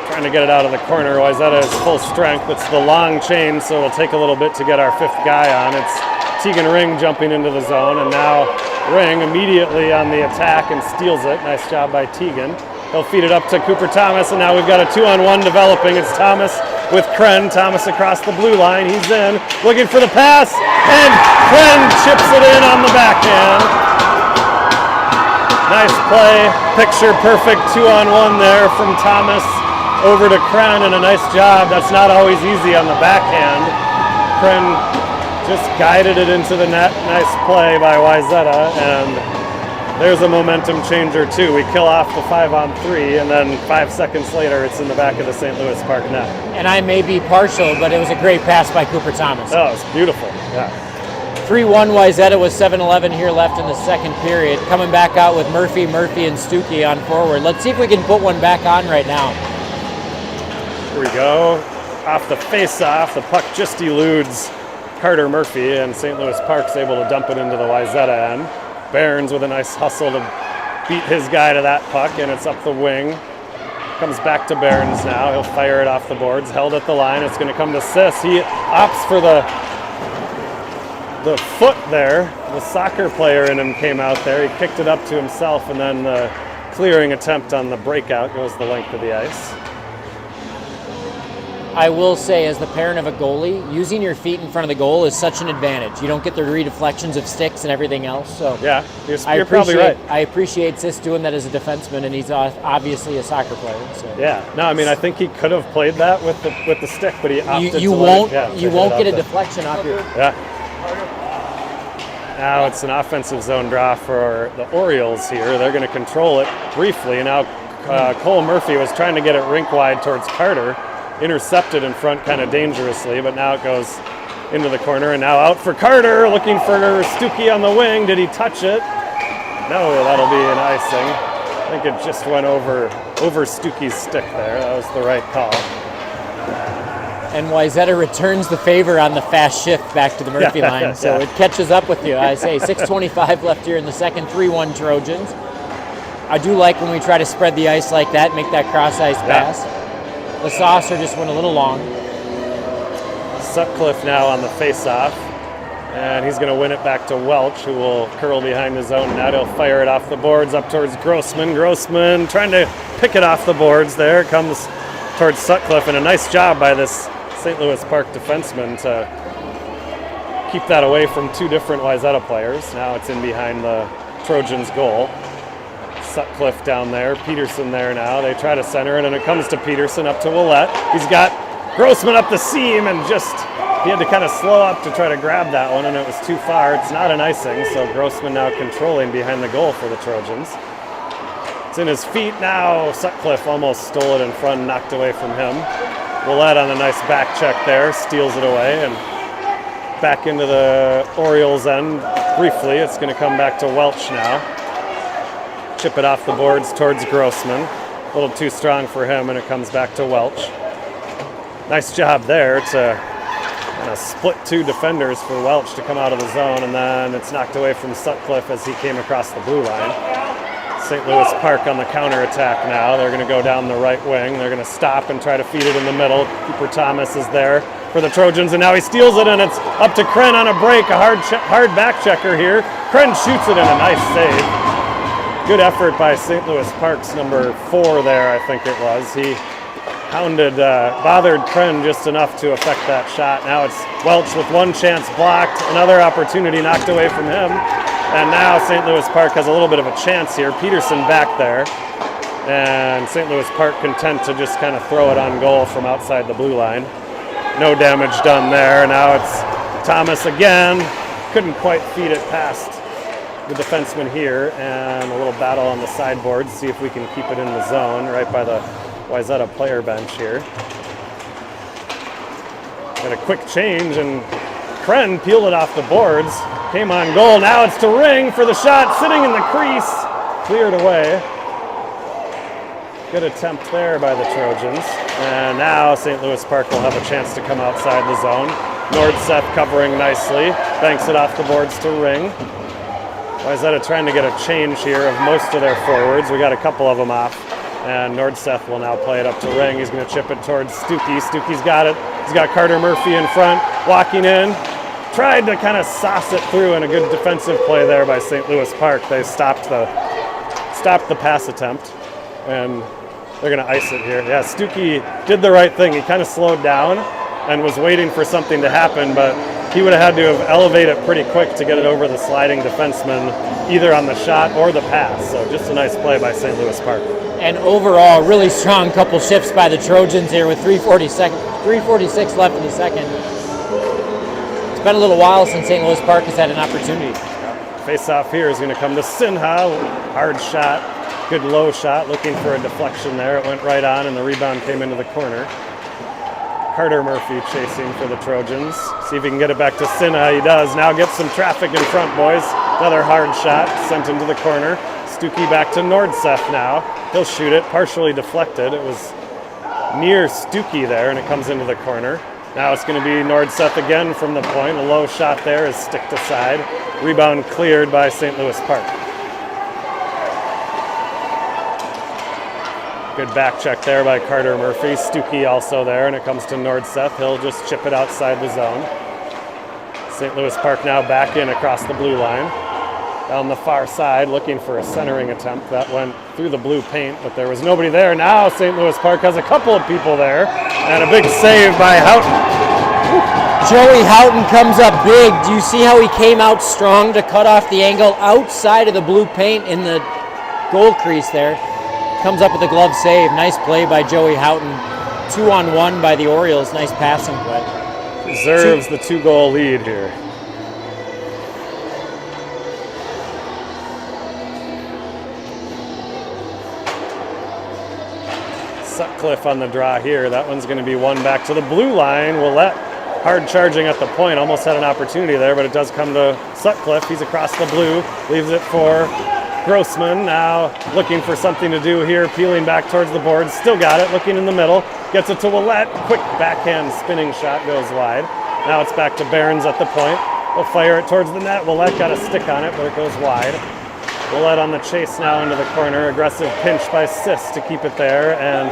Trying to get it out of the corner. Wayzata is full strength. It's the long chain, so it'll take a little bit to get our 5th guy on. It's Tegan Ring jumping into the zone, and now Ring immediately on the attack and steals it. Nice job by Tegan. He'll feed it up to Cooper Thomas, and now we've got a 2-on-1 developing. It's Thomas with Kren. Thomas across the blue line. He's in, looking for the pass, and Kren chips it in on the backhand. Nice play, picture perfect 2-on-1 there from Thomas over to Kren, and a nice job. That's not always easy on the backhand. Kren just guided it into the net. Nice play by Wayzata, and there's a momentum changer too. We kill off the 5-on-3, and then 5 seconds later it's in the back of the St. Louis Park net. And I may be partial, but it was a great pass by Cooper Thomas. Oh, it's beautiful. Yeah. 3-1 Wayzata with 7:11 here left in the second period. Coming back out with Murphy, and Stuckey on forward. Let's see if we can put one back on right now. Here we go. Off the face-off, the puck just eludes Carter Murphy, and St. Louis Park's able to dump it into the Wayzata end. Barons with a nice hustle to beat his guy to that puck, and it's up the wing. Comes back to Barons now. He'll fire it off the boards. Held at the line. It's going to come to Sis. He opts for the foot there. The soccer player in him came out there. He kicked it up to himself, and then the clearing attempt on the breakout goes the length of the ice. I will say, as the parent of a goalie, using your feet in front of the goal is such an advantage. You don't get the redeflections of sticks and everything else. So yeah, you're probably right. I appreciate Sis doing that as a defenseman, and he's obviously a soccer player. So. Yeah, no, I mean I think he could have played that with the stick, but he opted you to won't get a the deflection off your. Yeah. Now it's an offensive zone draw for the Orioles here. They're going to control it briefly. Now Cole Murphy was trying to get it rink wide towards Carter. Intercepted in front kind of dangerously, but now it goes into the corner, and now out for Carter, looking for Stuckey on the wing. Did he touch it? No, that'll be an icing. I think it just went over Stuckey's stick there. That was the right call. And Wayzata returns the favor on the fast shift back to the Murphy line, so it catches up with you. I say 6:25 left here in the second, 3-1 Trojans. I do like when we try to spread the ice like that, make that cross-ice pass. The saucer just went a little long. Sutcliffe now on the face-off, and he's going to win it back to Welch, who will curl behind his own net. He'll fire it off the boards up towards Grossman. Grossman trying to pick it off the boards there. Comes towards Sutcliffe, and a nice job by this St. Louis Park defenseman to keep that away from 2 different Wayzata players. Now it's in behind the Trojans' goal. Sutcliffe down there, Peterson there now. They try to center it, and it comes to Peterson up to Willette. He's got Grossman up the seam, and he had to kind of slow up to try to grab that one, and it was too far. It's not an icing, so Grossman now controlling behind the goal for the Trojans. It's in his feet now. Sutcliffe almost stole it in front, knocked away from him. Willette on a nice back check there, steals it away, and back into the Orioles end briefly. It's going to come back to Welch now. chip it off the boards towards Grossman. A little too strong for him, and it comes back to Welch. Nice job there to kind of split two defenders for Welch to come out of the zone, and then it's knocked away from Sutcliffe as he came across the blue line. St. Louis Park on the counterattack now. They're going to go down the right wing. They're going to stop and try to feed it in the middle. Cooper Thomas is there for the Trojans, and now he steals it, and it's up to Kren on a break. A hard back checker here. Kren shoots it in, a nice save. Good effort by St. Louis Park's number 4 there, I think it was. He bothered Kren just enough to affect that shot. Now it's Welch with one chance blocked, another opportunity knocked away from him. And now St. Louis Park has a little bit of a chance here. Peterson back there. And St. Louis Park content to just kind of throw it on goal from outside the blue line. No damage done there. Now it's Thomas again. Couldn't quite feed it past the defenseman here. And a little battle on the sideboard. See if we can keep it in the zone right by the Wayzata player bench here. Got a quick change, and Kren peeled it off the boards. Came on goal. Now it's to Ring for the shot. Sitting in the crease. Cleared away. Good attempt there by the Trojans. And now St. Louis Park will have a chance to come outside the zone. Nordseth covering nicely. Banks it off the boards to Ring. Wayzata trying to get a change here of most of their forwards. We got a couple of them off. And Nordseth will now play it up to Ring. He's going to chip it towards Stuckey. Stuckey's got it. He's got Carter Murphy in front. Walking in. Tried to kind of sauce it through, and a good defensive play there by St. Louis Park. They stopped the pass attempt, and they're going to ice it here. Yeah, Stuckey did the right thing. He kind of slowed down and was waiting for something to happen, but he would have had to have elevated it pretty quick to get it over the sliding defenseman, either on the shot or the pass. So just a nice play by St. Louis Park. And overall, really strong couple shifts by the Trojans here with 3:46 left in the second. It's been a little while since St. Louis Park has had an opportunity. Face-off here is going to come to Sinha. Hard shot, good low shot, looking for a deflection there. It went right on, and the rebound came into the corner. Carter Murphy chasing for the Trojans. See if he can get it back to Sinha. He does. Now gets some traffic in front, boys. Another hard shot sent into the corner. Stuckey back to Nordseth now. He'll shoot it, partially deflected. It was near Stuckey there, and it comes into the corner. Now it's going to be Nordseth again from the point. A low shot there is sticked aside. Rebound cleared by St. Louis Park. Good back check there by Carter Murphy. Stuckey also there, and it comes to Nordseth. He'll just chip it outside the zone. St. Louis Park now back in across the blue line. Down the far side, looking for a centering attempt. That went through the blue paint, but there was nobody there. Now St. Louis Park has a couple of people there, and a big save by Houghton. Joey Houghton comes up big. Do you see how he came out strong to cut off the angle outside of the blue paint in the goal crease there? Comes up with a glove save. Nice play by Joey Houghton. 2-on-1 by the Orioles. Nice passing play. Preserves the 2-goal lead here. Sutcliffe on the draw here. That one's going to be one back to the blue line. Willett hard charging at the point. Almost had an opportunity there, but it does come to Sutcliffe. He's across the blue. Leaves it for Grossman. Now looking for something to do here. Peeling back towards the boards. Still got it. Looking in the middle. Gets it to Willett. Quick backhand spinning shot goes wide. Now it's back to Barons at the point. We'll fire it towards the net. Willett got a stick on it, but it goes wide. Willett on the chase now into the corner. Aggressive pinch by Sis to keep it there, and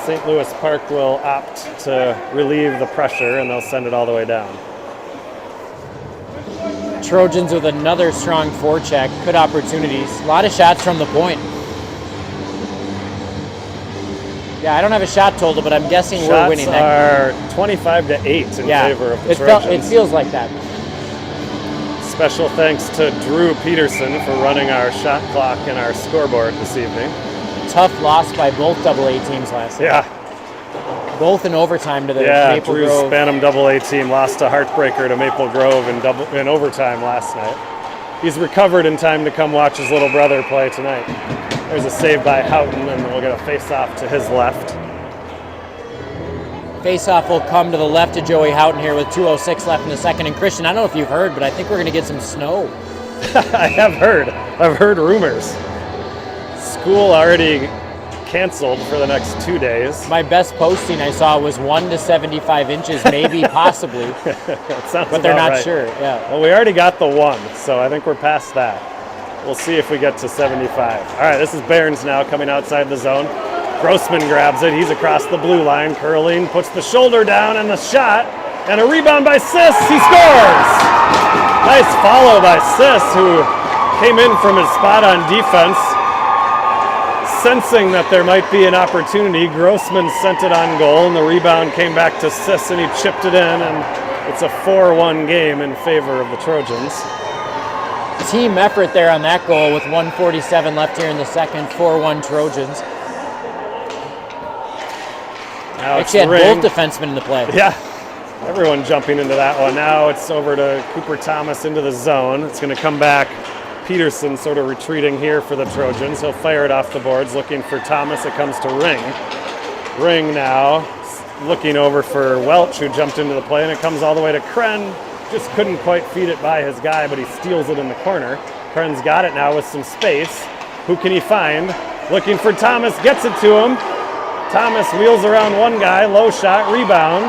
St. Louis Park will opt to relieve the pressure, and they'll send it all the way down. Trojans with another strong forecheck. Good opportunities. A lot of shots from the point. Yeah, I don't have a shot total, but I'm guessing we're winning. Shots are 25-8 in favor of the Trojans. It feels like that. Special thanks to Drew Peterson for running our shot clock and our scoreboard this evening. Tough loss by both AA teams last night. Yeah. Both in overtime to the Maple Drew's Grove. Phantom AA team lost a heartbreaker to Maple Grove in overtime last night. He's recovered in time to come watch his little brother play tonight. There's a save by Houghton, and we'll get a face-off to his left. Face-off will come to the left of Joey Houghton here with 2:06 left in the second. And Christian, I don't know if you've heard, but I think we're going to get some snow. I have heard. I've heard rumors. school already canceled for the next 2 days. My best posting I saw was 1 to 75 inches, maybe, possibly. That sounds But they're about not right. sure. Yeah. Well, we already got the 1, so I think we're past that. We'll see if we get to 75. All right, this is Barnes now coming outside the zone. Grossman grabs it. He's across the blue line, curling, puts the shoulder down, and the shot, and a rebound by Sis. He scores! Nice follow by Sis, who came in from his spot on defense, sensing that there might be an opportunity. Grossman sent it on goal, and the rebound came back to Sis, and he chipped it in, and it's a 4-1 game in favor of the Trojans. Team effort there on that goal with 1:47 left here in the second. 4-1 Trojans. Now Actually had Ring. both defensemen in the play. Yeah, everyone jumping into that one. Now it's over to Cooper Thomas into the zone. It's going to come back. Peterson sort of retreating here for the Trojans. He'll fire it off the boards, looking for Thomas. It comes to Ring. Ring now looking over for Welch, who jumped into the play, and it comes all the way to Kren. Just couldn't quite feed it by his guy, but he steals it in the corner. Kren's got it now with some space. Who can he find? Looking for Thomas, gets it to him. Thomas wheels around one guy, low shot, rebound.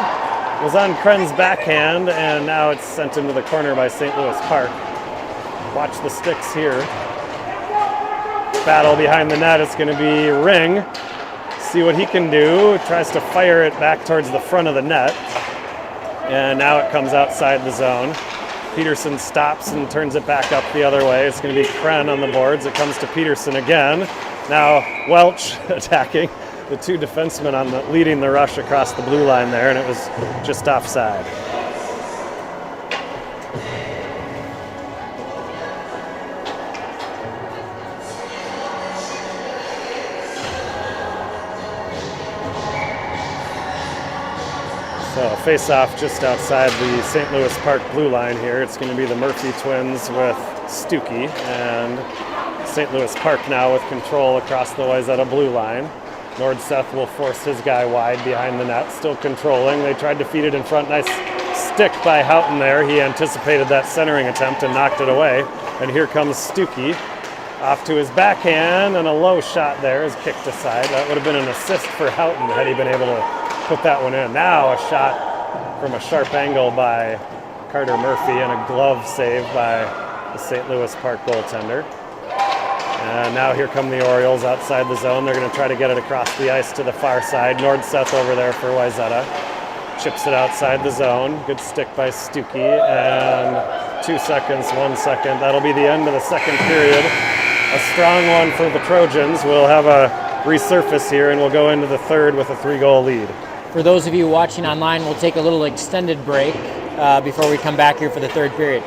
Was on Kren's backhand, and now it's sent into the corner by St. Louis Park. Watch the sticks here. Battle behind the net. It's going to be Ring. See what he can do. Tries to fire it back towards the front of the net. And now it comes outside the zone. Peterson stops and turns it back up the other way. It's going to be Kren on the boards. It comes to Peterson again. Now Welch attacking. The two defensemen leading the rush across the blue line there, and it was just offside. So face-off just outside the St. Louis Park blue line here. It's going to be the Murphy twins with Stuckey, and St. Louis Park now with control across the Wayzata blue line. Nordseth will force his guy wide behind the net, still controlling. They tried to feed it in front. Nice stick by Houghton there. He anticipated that centering attempt and knocked it away. And here comes Stuckey off to his backhand, and a low shot there is kicked aside. That would have been an assist for Houghton had he been able to put that one in. Now a shot from a sharp angle by Carter Murphy and a glove save by the St. Louis Park goaltender. And now here come the Orioles outside the zone. They're going to try to get it across the ice to the far side. Nordseth over there for Wayzata. Chips it outside the zone. Good stick by Stuckey. And 2 seconds, 1 second. That'll be the end of the second period. A strong one for the Trojans. We'll have a resurface here, and we'll go into the third with a 3-goal lead. For those of you watching online, we'll take a little extended break before we come back here for the third period.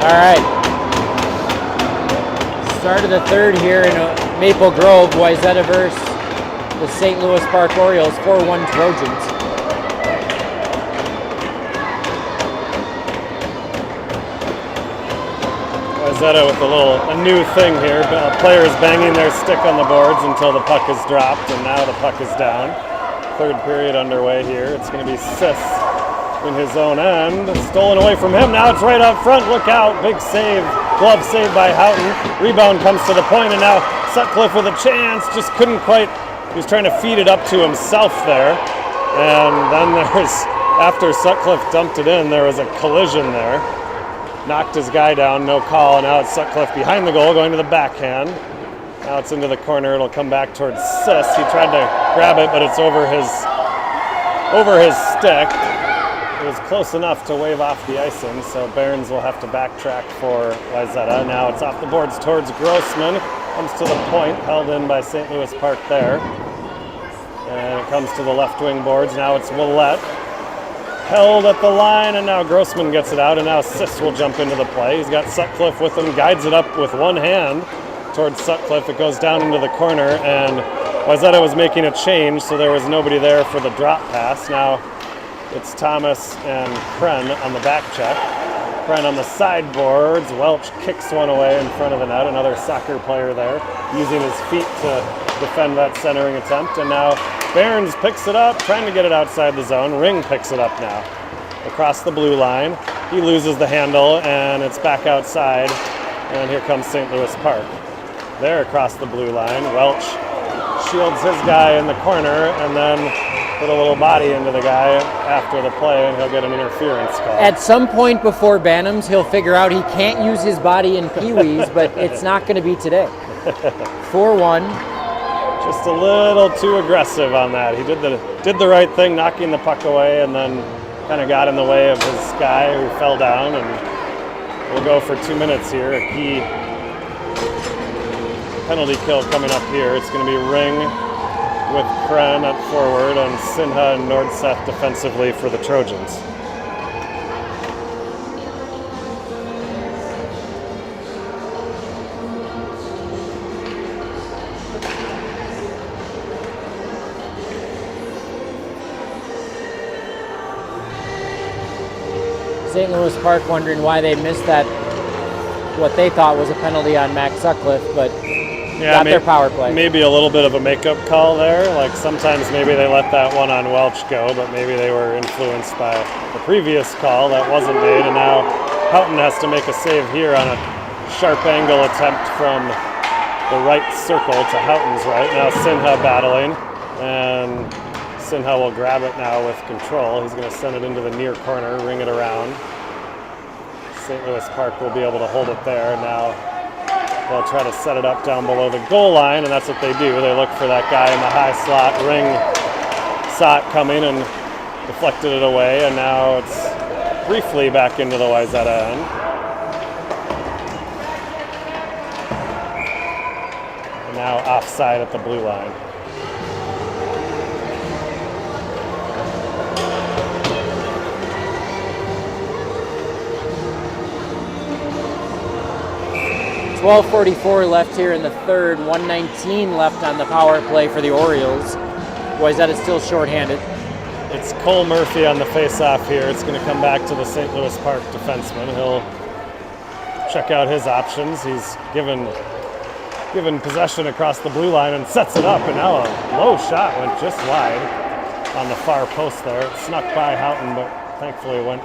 All right. Start of the third here in Maple Grove, Wayzata versus the St. Louis Park Orioles, 4-1 Trojans. Wayzata with a new thing here. Players banging their stick on the boards until the puck is dropped, and now the puck is down. Third period underway here. It's going to be Sis in his own end. Stolen away from him. Now it's right up front. Look out. Big save. Glove save by Houghton. Rebound comes to the point, and now Sutcliffe with a chance. Just couldn't quite. He was trying to feed it up to himself there. And then after Sutcliffe dumped it in, there was a collision there. Knocked his guy down, no call, and now it's Sutcliffe behind the goal going to the backhand. Now it's into the corner. It'll come back towards Sis. He tried to grab it, but it's over his stick. It was close enough to wave off the icing, so Barons will have to backtrack for Wayzata. Now it's off the boards towards Grossman. Comes to the point, held in by St. Louis Park there. And it comes to the left wing boards. Now it's Willette. Held at the line, and now Grossman gets it out, and now Sis will jump into the play. He's got Sutcliffe with him, guides it up with one hand towards Sutcliffe. It goes down into the corner, and Wayzata was making a change, so there was nobody there for the drop pass. Now it's Thomas and Kren on the back check. Kren on the sideboards. Welch kicks one away in front of the net. Another soccer player there using his feet to defend that centering attempt. And now Barons picks it up, trying to get it outside the zone. Ring picks it up now across the blue line. He loses the handle, and it's back outside. And here comes St. Louis Park. There across the blue line. Welch shields his guy in the corner, and then put a little body into the guy after the play, and he'll get an interference call. At some point before Bantams, he'll figure out he can't use his body in Pee-wees, but it's not going to be today. 4-1. Just a little too aggressive on that. He did the right thing, knocking the puck away, and then kind of got in the way of his guy who fell down. And we'll go for 2 minutes here. A key penalty kill coming up here. It's going to be Ring with Kren at forward and Sinha and Nordseth defensively for the Trojans. St. Louis Park wondering why they missed that, what they thought was a penalty on Max Sutcliffe, but got their power play. Maybe a little bit of a makeup call there. Like sometimes maybe they let that one on Welch go, but maybe they were influenced by the previous call that wasn't made, and now Houghton has to make a save here on a sharp angle attempt from the right circle to Houghton's right. Now Sinha battling, and Sinha will grab it now with control. He's going to send it into the near corner, ring it around. St. Louis Park will be able to hold it there. Now they'll try to set it up down below the goal line, and that's what they do. They look for that guy in the high slot. Ring saw it coming and deflected it away, and now it's briefly back into the Wayzata end. And now offside at the blue line. .12:44 left here in the third, 1:19 left on the power play for the Orioles. Wayzata still shorthanded. It's Cole Murphy on the face-off here. It's going to come back to the St. Louis Park defenseman. He'll check out his options. He's given possession across the blue line and sets it up, and now a low shot went just wide on the far post there. It snuck by Houghton, but thankfully went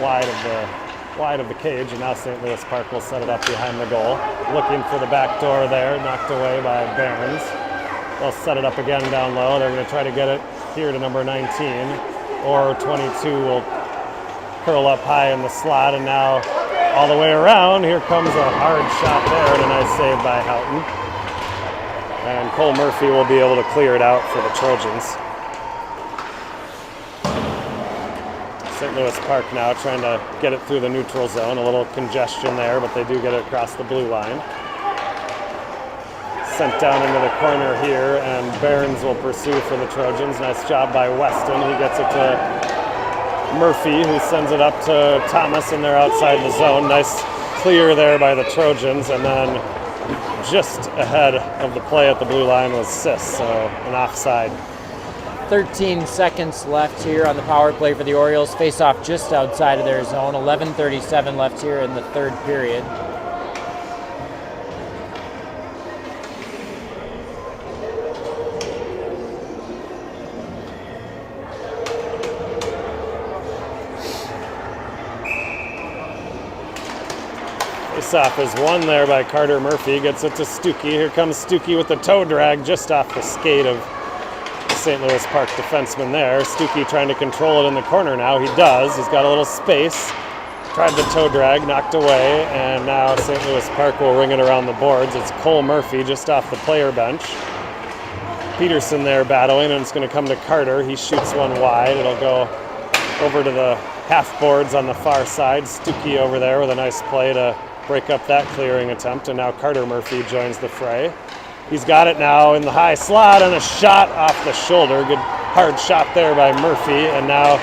wide of the cage, and now St. Louis Park will set it up behind the goal. Looking for the back door there, knocked away by Barons. They'll set it up again down low. They're going to try to get it here to number 19, or 22 will curl up high in the slot, and now all the way around, here comes a hard shot there, and a nice save by Houghton. And Cole Murphy will be able to clear it out for the Trojans. St. Louis Park now trying to get it through the neutral zone. A little congestion there, but they do get it across the blue line. Sent down into the corner here, and Barons will pursue for the Trojans. Nice job by Weston. He gets it to Murphy, who sends it up to Thomas, and they're outside the zone. Nice clear there by the Trojans, and then just ahead of the play at the blue line was Sis, so an offside. 13 seconds left here on the power play for the Orioles. Face off just outside of their zone. 11:37 left here in the third period. Face-off is won there by Carter Murphy. Gets it to Stuckey. Here comes Stuckey with the toe drag just off the skate of the St. Louis Park defenseman there. Stuckey trying to control it in the corner now. He does. He's got a little space. Tried the toe drag, knocked away, and now St. Louis Park will ring it around the boards. It's Cole Murphy just off the player bench. Peterson there battling, and it's going to come to Carter. He shoots one wide. It'll go over to the half boards on the far side. Stuckey over there with a nice play to break up that clearing attempt, and now Carter Murphy joins the fray. He's got it now in the high slot, and a shot off the shoulder. Good hard shot there by Murphy, and now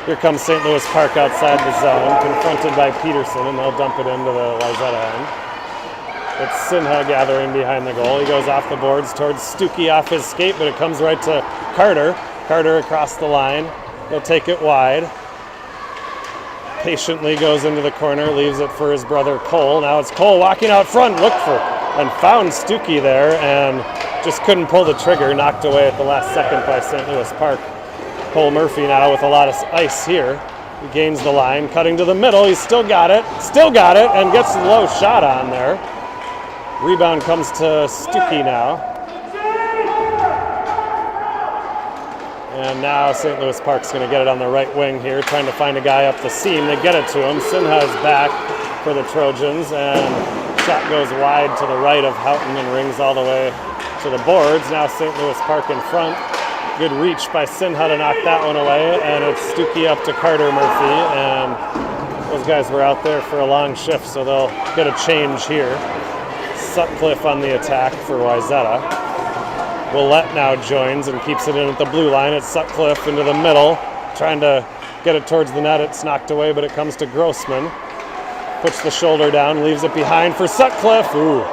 here comes St. Louis Park outside the zone, confronted by Peterson, and they'll dump it into the Wayzata end. It's Sinha gathering behind the goal. He goes off the boards towards Stuckey off his skate, but it comes right to Carter. Carter across the line. He'll take it wide. Patiently goes into the corner, leaves it for his brother Cole. Now it's Cole walking out front, looked for and found Stuckey there, and just couldn't pull the trigger. Knocked away at the last second by St. Louis Park. Cole Murphy now with a lot of ice here. He gains the line, cutting to the middle. He's still got it, and gets a low shot on there. Rebound comes to Stuckey now. And now St. Louis Park's going to get it on the right wing here, trying to find a guy up the seam. They get it to him. Sinha is back for the Trojans, and shot goes wide to the right of Houghton and rings all the way to the boards. Now St. Louis Park in front. Good reach by Sinha to knock that one away, and it's Stuckey up to Carter Murphy, and those guys were out there for a long shift, so they'll get a change here. Sutcliffe on the attack for Wayzata. Willett now joins and keeps it in at the blue line. It's Sutcliffe into the middle, trying to get it towards the net. It's knocked away, but it comes to Grossman. Puts the shoulder down, leaves it behind for Sutcliffe. Ooh,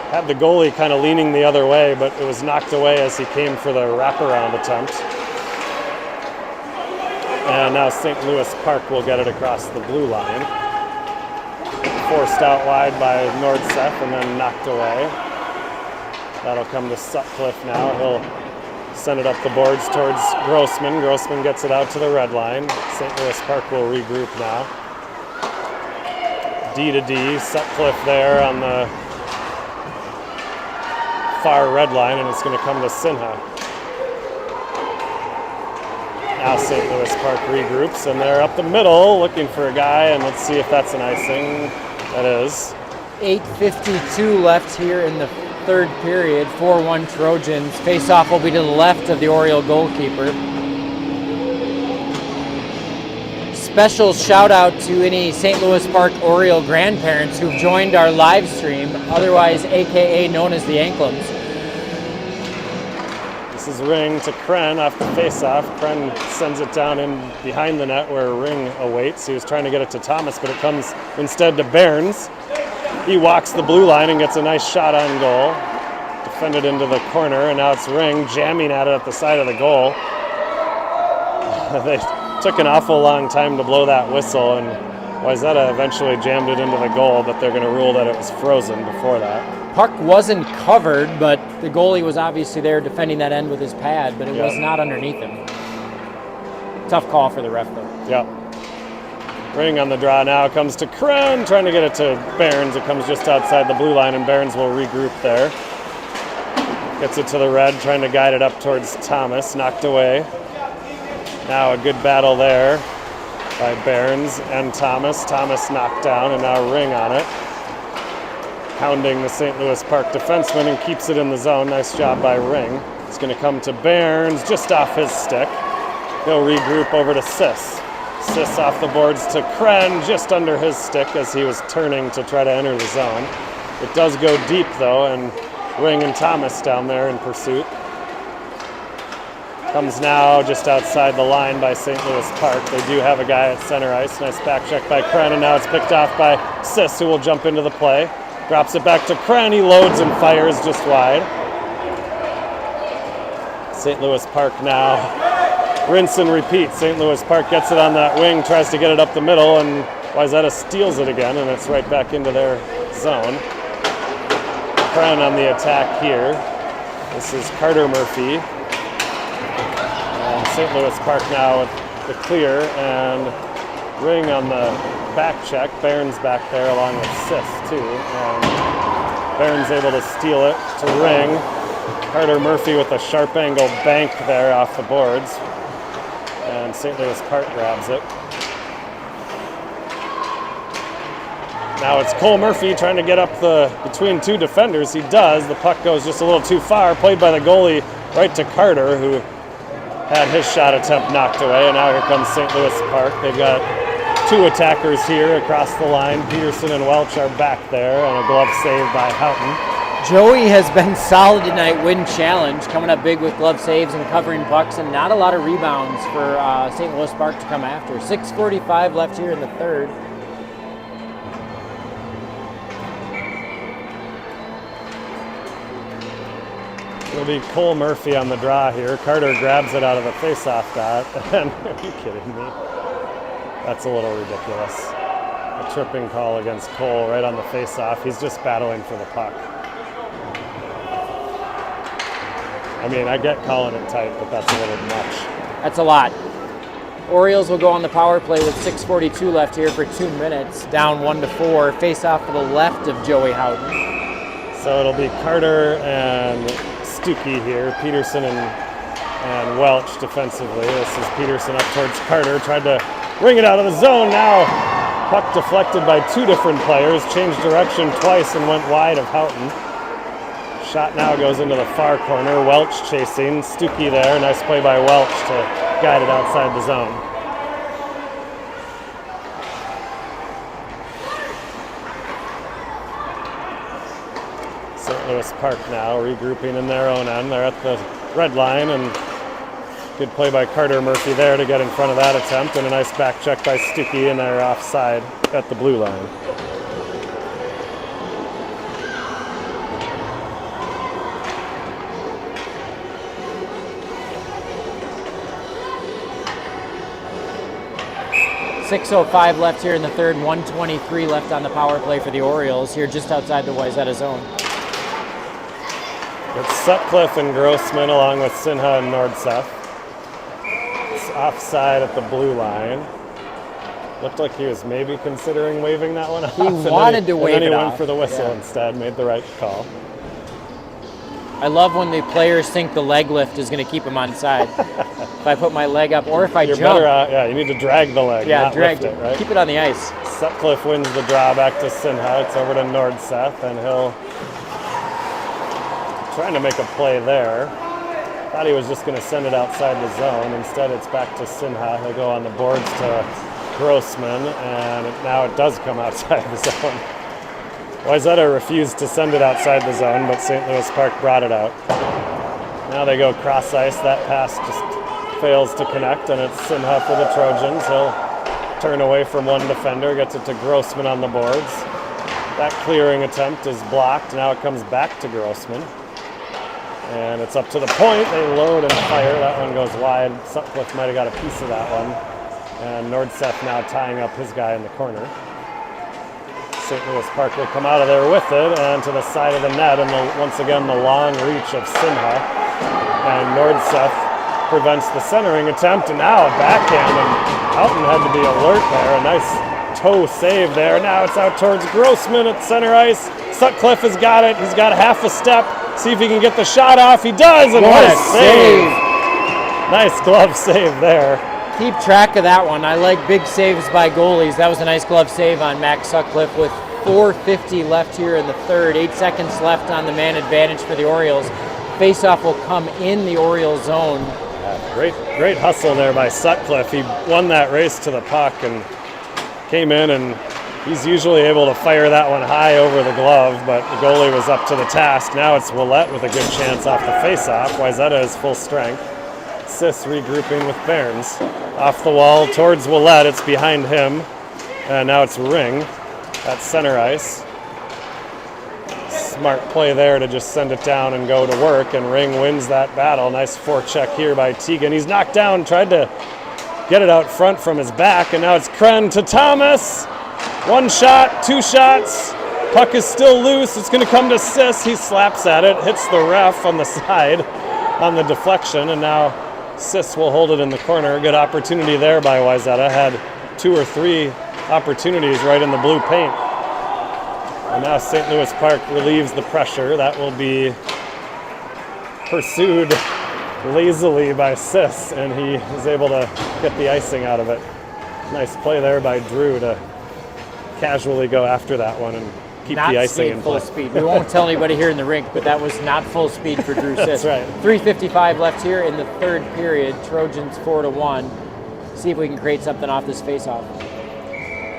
had the goalie kind of leaning the other way, but it was knocked away as he came for the wraparound attempt. And now St. Louis Park will get it across the blue line. Forced out wide by Nordseth and then knocked away. That'll come to Sutcliffe now. He'll send it up the boards towards Grossman. Grossman gets it out to the red line. St. Louis Park will regroup now. D to D. Sutcliffe there on the far red line, and it's going to come to Sinha. Now St. Louis Park regroups, and they're up the middle looking for a guy, and let's see if that's an icing. That is. 8:52 left here in the third period. 4-1 Trojans. Face-off will be to the left of the Oriole goalkeeper. Special shout out to any St. Louis Park Oriole grandparents who've joined our live stream, otherwise AKA known as the Anklums. This is Ring to Kren off the face-off. Kren sends it down in behind the net where Ring awaits. He was trying to get it to Thomas, but it comes instead to Behrens. He walks the blue line and gets a nice shot on goal. Defended into the corner, and now it's Ring jamming at it at the side of the goal. They took an awful long time to blow that whistle, and Wayzata eventually jammed it into the goal, but they're going to rule that it was frozen before that. Puck wasn't covered, but the goalie was obviously there defending that end with his pad, but it was not underneath him. Tough call for the ref, though. Yep. Ring on the draw now comes to Kren, trying to get it to Behrens. It comes just outside the blue line, and Behrens will regroup there. Gets it to the red, trying to guide it up towards Thomas. Knocked away. Now a good battle there by Behrens and Thomas. Thomas knocked down, and now Ring on it. Hounding the St. Louis Park defenseman and keeps it in the zone. Nice job by Ring. It's going to come to Behrens, just off his stick. He'll regroup over to Sis. Sis off the boards to Kren, just under his stick as he was turning to try to enter the zone. It does go deep, though, and Ring and Thomas down there in pursuit. Comes now just outside the line by St. Louis Park. They do have a guy at center ice. Nice back check by Kren, and now it's picked off by Sis, who will jump into the play. Drops it back to Kren. He loads and fires just wide. St. Louis Park now. Rinse and repeat. St. Louis Park gets it on that wing, tries to get it up the middle, and Wayzata steals it again, and it's right back into their zone. Kren on the attack here. This is Carter Murphy. And St. Louis Park now with the clear, and Ring on the back check. Barron's back there along with Sis too. And Barron's able to steal it to Ring. Carter Murphy with a sharp angle bank there off the boards. And St. Louis Park grabs it. Now it's Cole Murphy trying to get up between two defenders. He does. The puck goes just a little too far. Played by the goalie right to Carter, who had his shot attempt knocked away. And now here comes St. Louis Park. They've got two attackers here across the line. Peterson and Welch are back there, and a glove save by Houghton. Joey has been solid tonight, win challenge, coming up big with glove saves and covering pucks, and not a lot of rebounds for St. Louis Park to come after. 6:45 left here in the third. It'll be Cole Murphy on the draw here. Carter grabs it out of the face-off dot. And are you kidding me? That's a little ridiculous. A tripping call against Cole right on the face-off. He's just battling for the puck. I mean, I get calling it tight, but that's a little much. That's a lot. Orioles will go on the power play with 6:42 left here for 2 minutes, down 1-4. Face off to the left of Joey Houghton. So it'll be Carter and Stuckey here. Peterson and Welch defensively. This is Peterson up towards Carter. Tried to ring it out of the zone. Now puck deflected by two different players. Changed direction twice and went wide of Houghton. Shot now goes into the far corner. Welch chasing. Stuckey there. Nice play by Welch to guide it outside the zone. St. Louis Park now regrouping in their own end. They're at the red line, and good play by Carter Murphy there to get in front of that attempt, and a nice back check by Stuckey, and they're offside at the blue line. .6:05 left here in the third, 1:23 left on the power play for the Orioles here just outside the Wayzata zone. It's Sutcliffe and Grossman along with Sinha and Nordseth. It's offside at the blue line. Looked like he was maybe considering waving that one off. He wanted to wave it off. And then he went for the whistle instead, made the right call. I love when the players think the leg lift is going to keep him on side. If I put my leg up or if I jump. You need to drag the leg, not drag lift it, right? Keep it on the ice. Sutcliffe wins the draw back to Sinha. It's over to Nordseth, and he'll trying to make a play there. Thought he was just going to send it outside the zone. Instead, it's back to Sinha. He'll go on the boards to Grossman, and now it does come outside the zone. Wayzata refused to send it outside the zone, but St. Louis Park brought it out. Now they go cross ice. That pass just fails to connect, and it's Sinha for the Trojans. He'll turn away from one defender, gets it to Grossman on the boards. That clearing attempt is blocked. Now it comes back to Grossman. And it's up to the point. They load and fire. That one goes wide. Sutcliffe might have got a piece of that one. And Nordseth now tying up his guy in the corner. St. Louis Park will come out of there with it and to the side of the net, and once again the long reach of Sinha. And Nordseth prevents the centering attempt, and now a backhand, and Houghton had to be alert there. A nice toe save there. Now it's out towards Grossman at center ice. Sutcliffe has got it. He's got half a step. See if he can get the shot off. He does, and what a save. Nice glove save there. Keep track of that one. I like big saves by goalies. That was a nice glove save on Max Sutcliffe with 4:50 left here in the third. 8 seconds left on the man advantage for the Orioles. Faceoff will come in the Orioles zone. Great hustle there by Sutcliffe. He won that race to the puck and came in, and he's usually able to fire that one high over the glove, but the goalie was up to the task. Now it's Willette with a good chance off the faceoff. Wayzata is full strength. Sis regrouping with Bairns. Off the wall towards Willett. It's behind him. And now it's Ring at center ice. Smart play there to just send it down and go to work. And Ring wins that battle. Nice forecheck here by Teagan. He's knocked down, tried to get it out front from his back. And now it's Kren to Thomas. One shot, two shots. Puck is still loose. It's going to come to Sis. He slaps at it, hits the ref on the side on the deflection, and now Sis will hold it in the corner. Good opportunity there by Wayzata. Had 2 or 3 opportunities right in the blue paint. And now St. Louis Park relieves the pressure. That will be pursued lazily by Sis, and he is able to get the icing out of it. Nice play there by Drew to casually go after that one and keep not the icing in full play. speed. We won't tell anybody here in the rink, but that was not full speed for Drew Sis. That's right. 3:55 left here in the third period. Trojans 4-1. See if we can create something off this faceoff.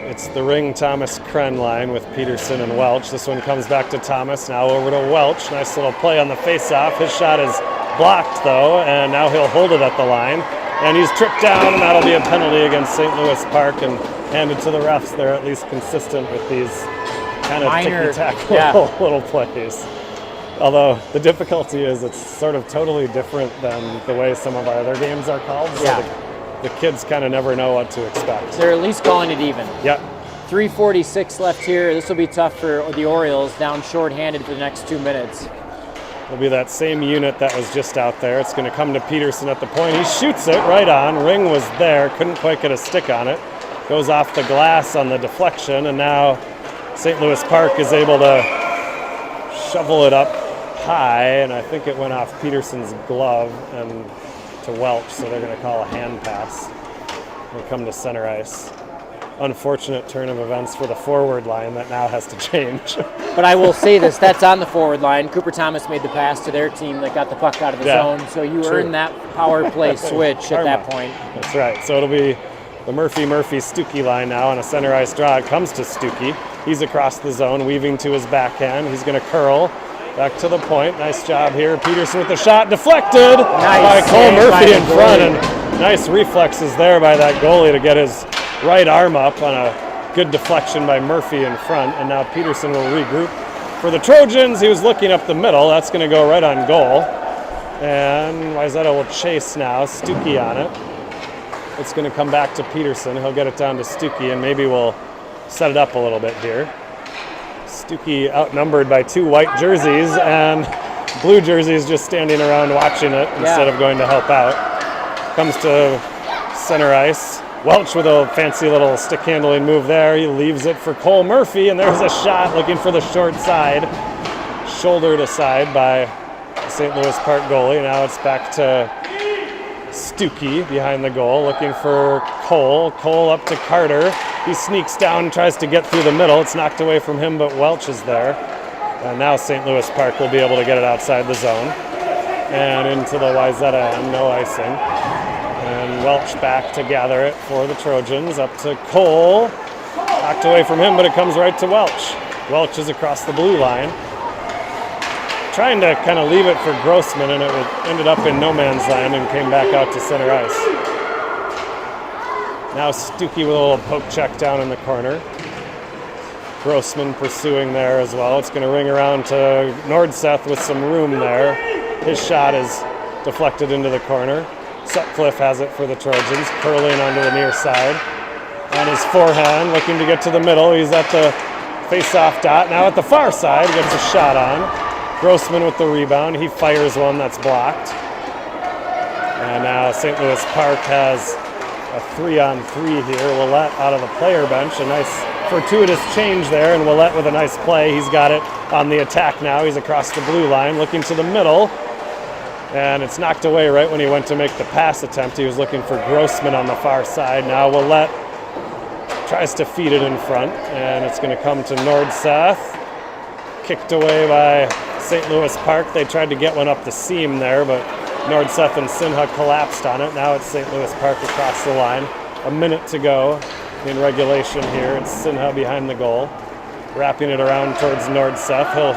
It's the Ring Thomas Kren line with Peterson and Welch. This one comes back to Thomas. Now over to Welch. Nice little play on the faceoff. His shot is blocked though, and now he'll hold it at the line. And he's tripped down, and that'll be a penalty against St. Louis Park and handed to the refs. They're at least consistent with these kind of ticky-tack little plays. Although the difficulty is it's sort of totally different than the way some of our other games are called. So the kids kind of never know what to expect. They're at least calling it even. Yep. 3:46 left here. This will be tough for the Orioles, down shorthanded for the next 2 minutes. It'll be that same unit that was just out there. It's going to come to Peterson at the point. He shoots it right on. Ring was there. Couldn't quite get a stick on it. Goes off the glass on the deflection, and now St. Louis Park is able to shovel it up high, and I think it went off Peterson's glove and to Welch, so they're going to call a hand pass. We'll come to center ice. Unfortunate turn of events for the forward line that now has to change. But I will say this, that's on the forward line. Cooper Thomas made the pass to their team that got the puck out of the zone, so you earned that power play switch at that point. That's right. So it'll be the Murphy-Stuckey line now on a center ice draw. It comes to Stuckey. He's across the zone, weaving to his backhand. He's going to curl back to the point. Nice job here. Peterson with the shot deflected by Cole Murphy in front, and nice reflexes there by that goalie to get his right arm up on a good deflection by Murphy in front. And now Peterson will regroup for the Trojans. He was looking up the middle. That's going to go right on goal. And Wayzata will chase now. Stuckey on it. It's going to come back to Peterson. He'll get it down to Stuckey, and maybe we'll set it up a little bit here. Stuckey outnumbered by 2 white jerseys, and blue jerseys just standing around watching it instead of going to help out. Comes to center ice. Welch with a fancy little stick handling move there. He leaves it for Cole Murphy, and there's a shot looking for the short side. Shouldered aside by St. Louis Park goalie. Now it's back to Stuckey behind the goal, looking for Cole. Cole up to Carter. He sneaks down, tries to get through the middle. It's knocked away from him, but Welch is there. And now St. Louis Park will be able to get it outside the zone. And into the Wayzata end, no icing. And Welch back to gather it for the Trojans. Up to Cole. Knocked away from him, but it comes right to Welch. Welch is across the blue line. Trying to kind of leave it for Grossman, and it ended up in no man's land and came back out to center ice. Now Stuckey with a little poke check down in the corner. Grossman pursuing there as well. It's going to ring around to Nordseth with some room there. His shot is deflected into the corner. Sutcliffe has it for the Trojans, curling onto the near side. On his forehand, looking to get to the middle. He's at the face-off dot. Now at the far side, gets a shot on. Grossman with the rebound. He fires one that's blocked. And now St. Louis Park has a 3-on-3 here. Willett out of the player bench. A nice fortuitous change there, and Willett with a nice play. He's got it on the attack now. He's across the blue line, looking to the middle. And it's knocked away right when he went to make the pass attempt. He was looking for Grossman on the far side. Now Willett tries to feed it in front, and it's going to come to Nordseth. Kicked away by St. Louis Park. They tried to get one up the seam there, but Nordseth and Sinha collapsed on it. Now it's St. Louis Park across the line. A minute to go in regulation here. It's Sinha behind the goal, wrapping it around towards Nordseth. He'll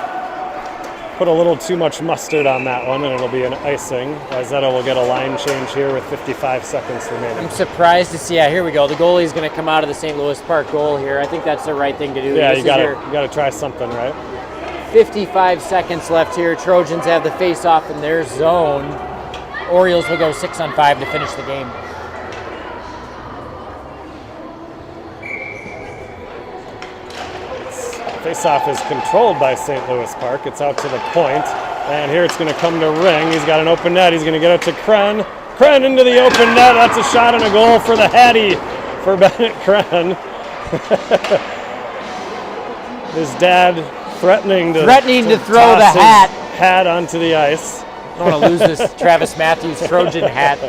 put a little too much mustard on that one, and it'll be an icing. Wayzata will get a line change here with 55 seconds remaining. I'm surprised to see. Yeah, here we go. The goalie's going to come out of the St. Louis Park goal here. I think that's the right thing to do. Yeah, you got to try something, right? 55 seconds left here. Trojans have the face-off in their zone. Orioles will go 6-on-5 to finish the game. Face-off is controlled by St. Louis Park. It's out to the point, and here it's going to come to Ring. He's got an open net. He's going to get it to Kren. Kren into the open net. That's a shot and a goal for the Hattie for Bennett Kren. His dad threatening to throw the hat onto the ice. I don't want to lose this Travis Matthews Trojan hat.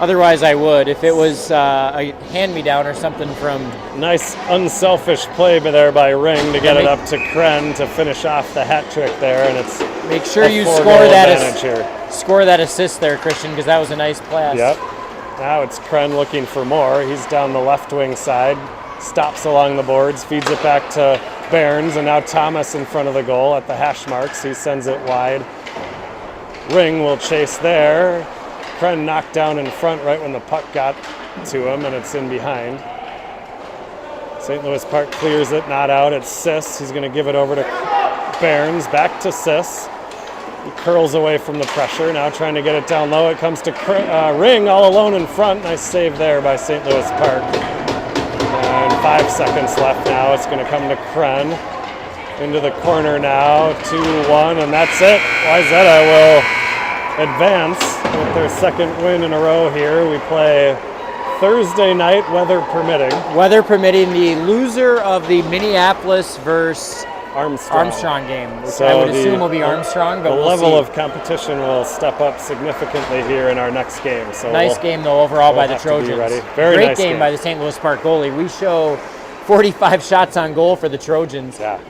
Otherwise, I would. If it was a hand-me-down or something from... Nice unselfish play there by Ring to get it up to Kren to finish off the hat trick there, and it's make sure you score that assist there, Christian, because that was a nice pass. Yep. Now it's Kren looking for more. He's down the left wing side, stops along the boards, feeds it back to Barnes, and now Thomas in front of the goal at the hash marks. He sends it wide. Ring will chase there. Kren knocked down in front right when the puck got to him, and it's in behind. St. Louis Park clears it, not out. It's Sis. He's going to give it over to Barnes. Back to Sis. He curls away from the pressure. Now trying to get it down low. It comes to Ring all alone in front. Nice save there by St. Louis Park. And 5 seconds left now. It's going to come to Kren. Into the corner now. 2-1, and that's it. Wayzata will advance with their second win in a row here. We play Thursday night, weather permitting. Weather permitting, the loser of the Minneapolis versus Armstrong game, which so I would assume will be Armstrong, but the we'll level see. of competition will step up significantly here in our next game. So nice game though overall by the have to be Trojans. ready. Very Great nice game by the St. Louis Park goalie. We show 45 shots on goal for the Trojans. Yeah.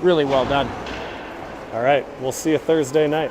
Really well done. All right, we'll see you Thursday night.